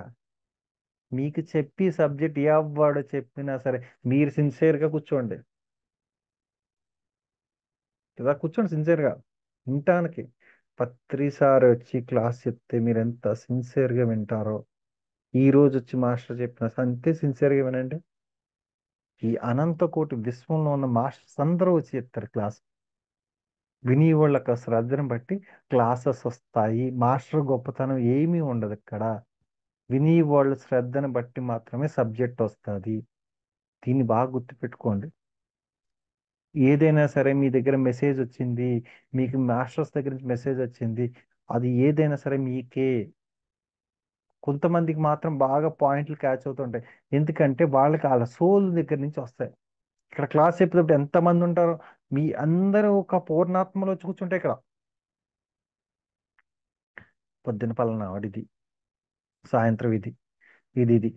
మీకు చెప్పి సబ్జెక్ట్ ఎవడు చెప్పినా సరే మీరు సిన్సియర్గా కూర్చోండి. ఇలా కూర్చోండి సిన్సియర్గా వినటానికి. పత్రిసారి వచ్చి క్లాస్ చెప్తే మీరు ఎంత సిన్సియర్గా వింటారో, ఈ రోజు వచ్చి మాస్టర్ చెప్పిన అంతే సిన్సియర్గా వినండి. ఈ అనంత కోటి విశ్వంలో ఉన్న మాస్టర్స్ అందరూ వచ్చి చెప్తారు క్లాస్. విని వాళ్ళకి శ్రద్ధను బట్టి క్లాసెస్ వస్తాయి. మాస్టర్ గొప్పతనం ఏమీ ఉండదు ఇక్కడ. విని వాళ్ళ శ్రద్ధను బట్టి మాత్రమే సబ్జెక్ట్ వస్తుంది. దీన్ని బాగా గుర్తుపెట్టుకోండి. ఏదైనా సరే మీ దగ్గర మెసేజ్ వచ్చింది, మీకు మాస్టర్స్ దగ్గర నుంచి మెసేజ్ వచ్చింది, అది ఏదైనా సరే మీకే. కొంతమందికి మాత్రం బాగా పాయింట్లు క్యాచ్ అవుతుంటాయి, ఎందుకంటే వాళ్ళకి వాళ్ళ సోల్ దగ్గర నుంచి వస్తాయి. ఇక్కడ క్లాస్ చెప్పేటప్పుడు ఎంతమంది ఉంటారో, మీ అందరూ ఒక పూర్ణాత్మలో వచ్చి కూర్చుంటే ఇక్కడ పొద్దున పలానా వాడిది, సాయంత్రం ఇది, ఇది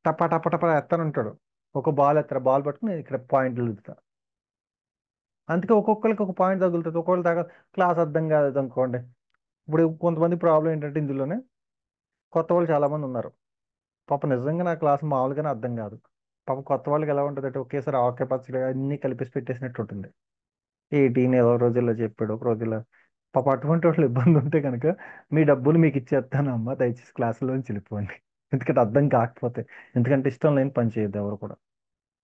టపా టపా టపా ఎత్తానంటాడు. ఒక బాల్ ఎత్తారు, బాల్ పట్టుకుని నేను ఇక్కడ పాయింట్లు ఎదుగుతా. అందుకే ఒక్కొక్కరికి ఒక పాయింట్ తగులుతుంది. ఒక్కొక్కరు దాకా క్లాస్ అర్థం కాదు అనుకోండి. ఇప్పుడు కొంతమంది ప్రాబ్లం ఏంటంటే ఇందులోనే కొత్త వాళ్ళు చాలా మంది ఉన్నారు. పాప నిజంగా నా క్లాస్ మామూలుగానే అర్థం కాదు. పాప కొత్త వాళ్ళకి ఎలా ఉంటుంది అంటే ఒకేసారి ఆకే పచ్చడి అన్ని కలిపేసి పెట్టేసినట్టు ఉంటుంది. ఏదో రోజుల్లో చెప్పాడు ఒక రోజుల్లో. పాప అటువంటి వాళ్ళు ఇబ్బంది ఉంటే కనుక మీ డబ్బులు మీకు ఇచ్చేస్తానమ్మా, దయచేసి క్లాసులోంచి వెళ్ళిపోండి. ఎందుకంటే అర్థం కాకపోతే. ఎందుకంటే ఇష్టం లేని పని చేయొద్దు ఎవరు కూడా.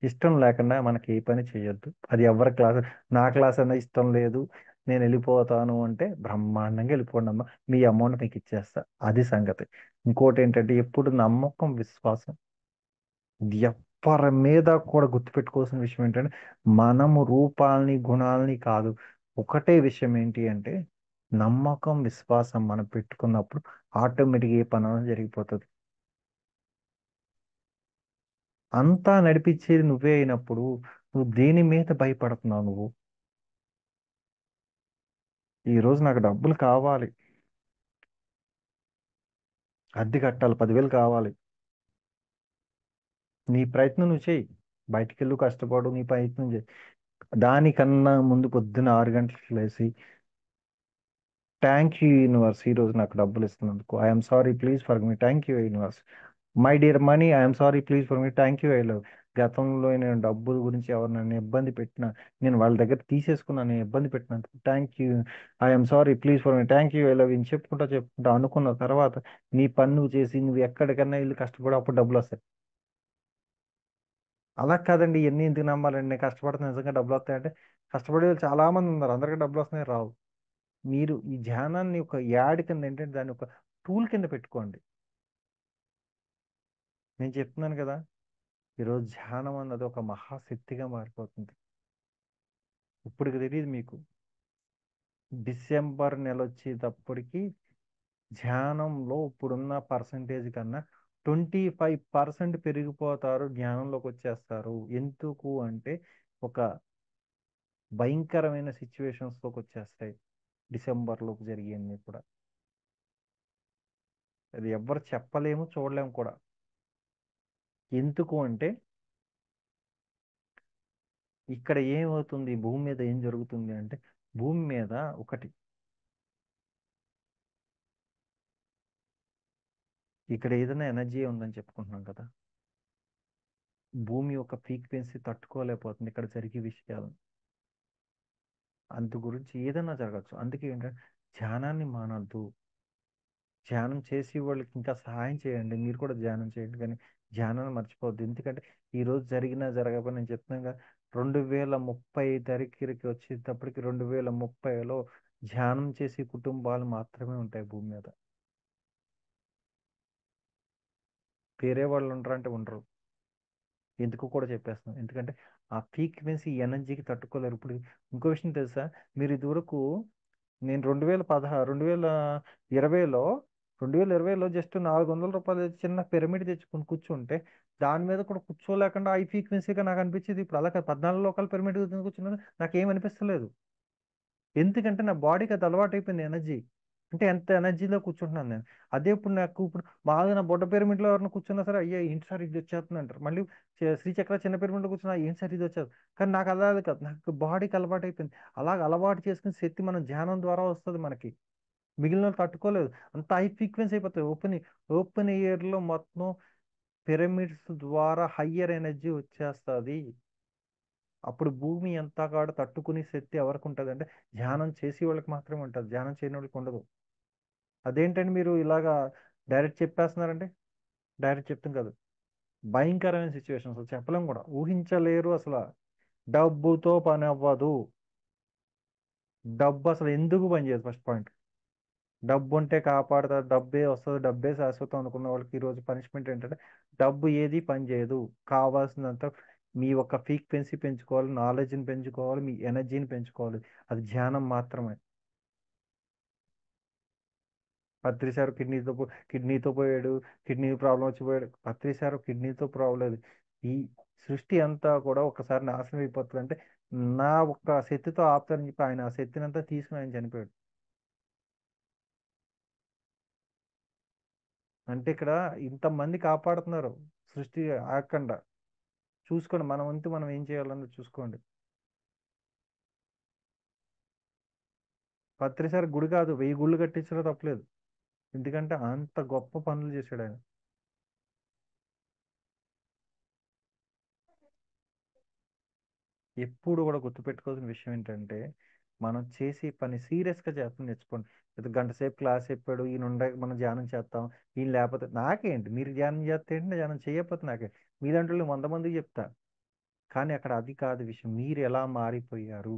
ఇష్టం లేకుండా మనకి ఏ పని చేయొద్దు. అది ఎవరి క్లాస్, నా క్లాస్ అన్నా ఇష్టం లేదు నేను వెళ్ళిపోతాను అంటే బ్రహ్మాండంగా వెళ్ళిపోండి అమ్మా, మీ అమౌంట్ మీకు ఇచ్చేస్తా. అది సంగతి. ఇంకోటి ఏంటంటే, ఎప్పుడు నమ్మకం విశ్వాసం, ఇది ఎవ్వరి మీద కూడా గుర్తుపెట్టుకోవాల్సిన విషయం ఏంటంటే, మనము రూపాలని గుణాలని కాదు. ఒకటే విషయం ఏంటి అంటే, నమ్మకం విశ్వాసం మనం పెట్టుకున్నప్పుడు ఆటోమేటిక్గా ఏ పని జరిగిపోతుంది. అంతా నడిపించేది నువ్వే అయినప్పుడు నువ్వు దేని మీద భయపడుతున్నావు నువ్వు? ఈ రోజు నాకు డబ్బులు కావాలి, అద్దె కట్టాలి, 10,000 కావాలి. నీ ప్రయత్నం నువ్వు చేయి, బయటికి వెళ్ళు, కష్టపడు, నీ ప్రయత్నం చేయి. దానికన్నా ముందు పొద్దున్న 6 గంటలకు లేసి, థ్యాంక్ యూ యూనివర్స్, ఈ రోజు నాకు డబ్బులు ఇస్తున్నందుకు, I'm sorry please for me, thank you universe. My dear money, I'm sorry please for me, thank you I love. గతంలో నేను డబ్బుల గురించి ఎవరు నన్ను ఇబ్బంది పెట్టినా, నేను వాళ్ళ దగ్గర తీసేసుకున్నా, నేను ఇబ్బంది పెట్టినందుకు thank you, I'm sorry, please for me, thank you, I love you చెప్పుకుంటా చెప్పుకుంటా అనుకున్న తర్వాత నీ పని నువ్వు చేసి నువ్వు ఎక్కడికన్నా వెళ్ళి కష్టపడి అప్పుడు డబ్బులు వస్తాయి. అలా కాదండి, ఎన్ని ఎందుకు నమ్మాలండి, నేను కష్టపడితే నిజంగా డబ్బులు వస్తాయంటే కష్టపడే వాళ్ళు చాలా మంది ఉన్నారు, అందరికీ డబ్బులు వస్తున్నాయి రావు. మీరు ఈ ధ్యానాన్ని ఒక యాడ్ కింద ఏంటంటే దాన్ని ఒక టూల్ కింద పెట్టుకోండి. నేను చెప్తున్నాను కదా, ఈరోజు ధ్యానం అన్నది ఒక మహాశక్తిగా మారిపోతుంది. ఇప్పటికి తెలియదు మీకు, డిసెంబర్ నెల వచ్చేటప్పటికి ధ్యానంలో ఇప్పుడున్న పర్సంటేజ్ కన్నా 25% పెరిగిపోతారు, జ్ఞానంలోకి వచ్చేస్తారు. ఎందుకు అంటే ఒక భయంకరమైన సిచ్యువేషన్స్లోకి వచ్చేస్తాయి డిసెంబర్లోకి జరిగేవి కూడా. అది ఎవ్వరు చెప్పలేము, చూడలేము కూడా. ఎందుకు అంటే ఇక్కడ ఏమవుతుంది, భూమి మీద ఏం జరుగుతుంది అంటే, భూమి మీద ఒకటి, ఇక్కడ ఏదైనా ఎనర్జీ ఉందని చెప్పుకుంటున్నాం కదా, భూమి యొక్క ఫ్రీక్వెన్సీ తట్టుకోలేకపోతుంది ఇక్కడ జరిగే విషయాలు. అందు గురించి ఏదైనా జరగచ్చు. అందుకే ఏంటంటే ధ్యానాన్ని మానద్దు. ధ్యానం చేసి వాళ్ళకి ఇంకా సహాయం చేయండి, మీరు కూడా ధ్యానం చేయండి, కానీ ధ్యానాన్ని మర్చిపోవద్దు. ఎందుకంటే ఈ రోజు జరిగినా జరగకపోయినా నేను చెప్తున్నాను కదా, 2030 దగ్గరికి వచ్చేటప్పటికి 2030లో ధ్యానం చేసే కుటుంబాలు మాత్రమే ఉంటాయి భూమి మీద. వేరే వాళ్ళు ఉండరు అంటే ఉండరు. ఎందుకు కూడా చెప్పేస్తున్నాను, ఎందుకంటే ఆ ఫ్రీక్వెన్సీ ఎనర్జీకి తట్టుకోలేరు. ఇప్పుడు ఇంకో విషయం తెలుసా, మీరు ఇదివరకు, నేను 2020లో 2020లో జస్ట్ ₹400 చిన్న పిరమిడ్ తెచ్చుకొని కూర్చుంటే దాని మీద కూడా కూర్చోలేకుండా హై ఫ్రీక్వెన్సీగా నాకు అనిపించేది. ఇప్పుడు అలా కాదు, 14 లోకల్ పిరమిడ్ కూర్చున్నా నాకు ఏం అనిపిస్తలేదు. ఎందుకంటే నా బాడీకి అది అలవాటు అయిపోయింది ఎనర్జీ. అంటే ఎంత ఎనర్జీలో కూర్చుంటున్నాను నేను. అదే ఇప్పుడు నాకు ఇప్పుడు బాగా నా బొడ్డ పిరమిడ్లో ఎవరైనా కూర్చున్నా సరే, అయ్యా ఏంటి సార్ ఇది వచ్చేస్తుంది అంటారు. మళ్ళీ శ్రీచక్ర చిన్న పిరమిడ్లో కూర్చున్నా ఏంటి సార్ ఇది వచ్చేది. కానీ నాకు అలా కాదు, నాకు బాడీకి అలవాటు అయిపోయింది. అలాగ అలవాటు చేసుకుని శక్తి మనం ధ్యానం ద్వారా వస్తుంది మనకి. మిగిలిన వాళ్ళు తట్టుకోలేదు, అంత హై ఫ్రీక్వెన్సీ అయిపోతుంది. ఓపెన్ ఎయిర్లో మొత్తం పిరమిడ్స్ ద్వారా హయ్యర్ ఎనర్జీ వచ్చేస్తుంది. అప్పుడు భూమి ఎంత కాడ తట్టుకునే శక్తి ఎవరికి ఉంటుంది అంటే ధ్యానం చేసే వాళ్ళకి మాత్రమే ఉంటుంది, ధ్యానం చేయని వాళ్ళకి ఉండదు. అదేంటండి మీరు ఇలాగా డైరెక్ట్ చెప్పేస్తున్నారంటే, డైరెక్ట్ చెప్తాం కాదు, భయంకరమైన సిచ్యువేషన్ అసలు చెప్పలేం కూడా, ఊహించలేరు అసలు. డబ్బుతో పని అవ్వదు. డబ్బు అసలు ఎందుకు పనిచేయదు ఫస్ట్ పాయింట్. డబ్బు ఉంటే కాపాడుతుంది, డబ్బే వస్తుంది, డబ్బే శాశ్వతం అనుకున్న వాళ్ళకి ఈరోజు పనిష్మెంట్ ఏంటంటే డబ్బు ఏది పని చేయదు. కావాల్సినంత మీ యొక్క ఫ్రీక్వెన్సీ పెంచుకోవాలి, నాలెడ్జ్ని పెంచుకోవాలి, మీ ఎనర్జీని పెంచుకోవాలి. అది ధ్యానం మాత్రమే. పత్రిసారు కిడ్నీతో పోయాడు, కిడ్నీ ప్రాబ్లం వచ్చి పోయాడు. పత్రిసారు కిడ్నీతో ప్రాబ్లం లేదు. ఈ సృష్టి అంతా కూడా ఒకసారి నాశనం అయిపోతుంది అంటే నా ఒక్క శక్తితో ఆపుతారని చెప్పి ఆయన ఆ శక్తిని అంతా తీసుకుని ఆయన చనిపోయాడు. అంటే ఇక్కడ ఇంతమంది కాపాడుతున్నారు, సృష్టి ఆగకుండా. చూసుకోండి, మన వంతు మనం ఏం చేయాలన్నది చూసుకోండి. పత్రిసారి గుడి కాదు, 1000 గుళ్ళు కట్టించడం తప్పలేదు. ఎందుకంటే అంత గొప్ప పనులు చేశాడు ఆయన. ఎప్పుడు కూడా గుర్తుపెట్టుకోవాల్సిన విషయం ఏంటంటే మనం చేసే పని సీరియస్గా చేస్తాం, నేర్చుకోండి. ఇది గంట సేపు క్లాస్ చెప్పాడు, ఈయన ఉండే మనం ధ్యానం చేస్తాం, ఈయన లేకపోతే నాకేంటి, మీరు ధ్యానం చేస్తే ఏంటి, ధ్యానం చేయకపోతే నాకే. మీ దాంట్లో 100 మందికి చెప్తా. కానీ అక్కడ అది కాదు విషయం, మీరు ఎలా మారిపోయారు,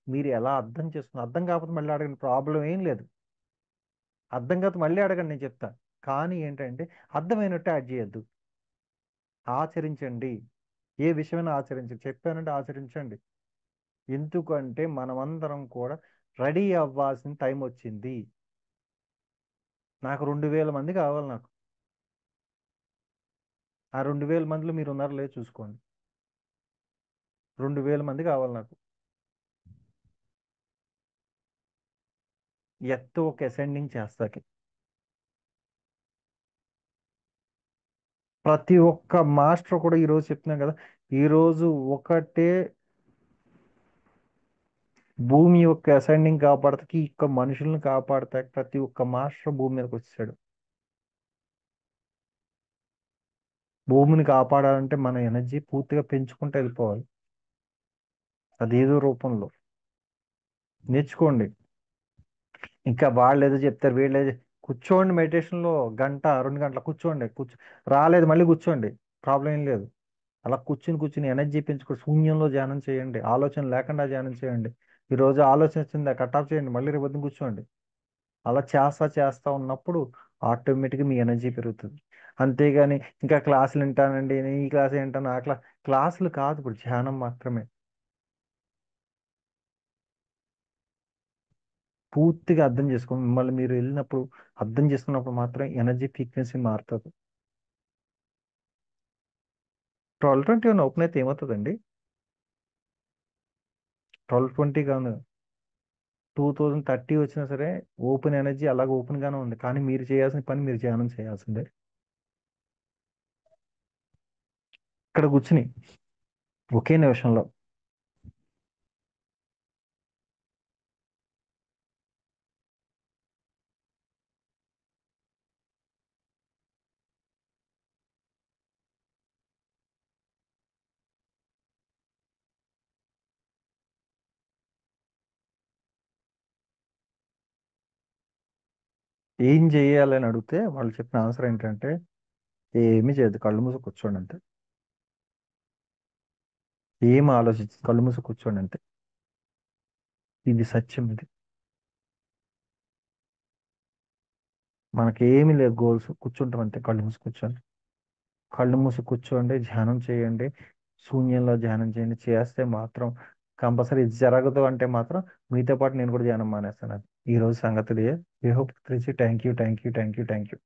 మీరు ఎలా అర్థం చేసుకున్నారు. అర్థం కాకపోతే మళ్ళీ అడగండి, ప్రాబ్లం ఏం లేదు. అర్థం కాకపోతే మళ్ళీ అడగండి, నేను చెప్తా. కానీ ఏంటంటే అర్థమైనట్టు యాడ్ చేయొద్దు, ఆచరించండి. ఏ విషయమైనా ఆచరించండి, చెప్పానంటే ఆచరించండి. ఎందుకంటే మనమందరం కూడా రెడీ అవ్వాల్సిన టైం వచ్చింది. నాకు 2000 మంది కావాలి నాకు. ఆ 2000 మందిలో మీరు ఉన్నారో లేదో చూసుకోండి. 2000 మంది కావాలి నాకు. ఎత్తు ఒక అసెండింగ్ చేస్తాకి ప్రతి ఒక్క మాస్టర్ కూడా ఈరోజు చెప్తున్నాం కదా, ఈరోజు ఒకటే భూమి యొక్క అసెండింగ్ కాపాడతాకి, ఇక్క మనుషుల్ని కాపాడతాకి ప్రతి ఒక్క మాస్టర్ భూమి మీదకి వచ్చాడు. భూమిని కాపాడాలంటే మన ఎనర్జీ పూర్తిగా పెంచుకుంటూ వెళ్ళిపోవాలి. అది ఏదో రూపంలో నేర్చుకోండి. ఇంకా వాళ్ళు ఏదో చెప్తారు, వీళ్ళు ఏదో కూర్చోండి మెడిటేషన్లో గంట 2 గంటల కూర్చోండి. రాలేదు మళ్ళీ కూర్చోండి, ప్రాబ్లం ఏం లేదు. అలా కూర్చుని కూర్చుని ఎనర్జీ పెంచుకో, శూన్యంలో ధ్యానం చేయండి, ఆలోచన లేకుండా ధ్యానం చేయండి. ఈ రోజు ఆలోచన వచ్చిందా, కట్ ఆఫ్ చేయండి, మళ్ళీ రేపు పొద్దున్న కూర్చోండి. అలా చేస్తా చేస్తా ఉన్నప్పుడు ఆటోమేటిక్గా మీ ఎనర్జీ పెరుగుతుంది. అంతేగాని ఇంకా క్లాసులు వింటానండి, నేను ఈ క్లాస్ వింటాను ఆ క్లాసులు కాదు, ఇప్పుడు ధ్యానం మాత్రమే. పూర్తిగా అర్థం చేసుకోండి, మిమ్మల్ని మీరు వెళ్ళినప్పుడు అర్థం చేసుకున్నప్పుడు మాత్రం ఎనర్జీ ఫ్రీక్వెన్సీ మారుతుంది. 12-20 ఓపెన్ అయితే ఏమవుతుందండి? 12-20 కాదు, 2030 వచ్చినా సరే ఓపెన్ ఎనర్జీ అలాగే ఓపెన్ గానే ఉంది. కానీ మీరు చేయాల్సిన పని మీరు ధ్యానం చేయాల్సిందే. ఇక్కడ కూర్చుని ఒకే నిమిషంలో. ఏం చేయాలని అడిగితే వాళ్ళు చెప్పిన ఆన్సర్ ఏంటంటే ఏమీ చేయదు, కళ్ళు మూసి కూర్చోండి అంతే. ఏం ఆలోచించి కళ్ళు మూసి కూర్చోండి అంతే. ఇది సత్యం ఇది. మనకి ఏమీ లేదు గోల్స్, కూర్చుంటాం అంతే కళ్ళు మూసి కూర్చోండి. కళ్ళు మూసి కూర్చోండి, ధ్యానం చేయండి, శూన్యంలో ధ్యానం చేయండి. చేస్తే మాత్రం కంపల్సరీ ఇది జరగదు అంటే మాత్రం మీతో పాటు నేను కూడా ధ్యానం మానేస్తాను. అది ఈ రోజు సంగతి. A hope. Thank you, thank you, thank you, thank you.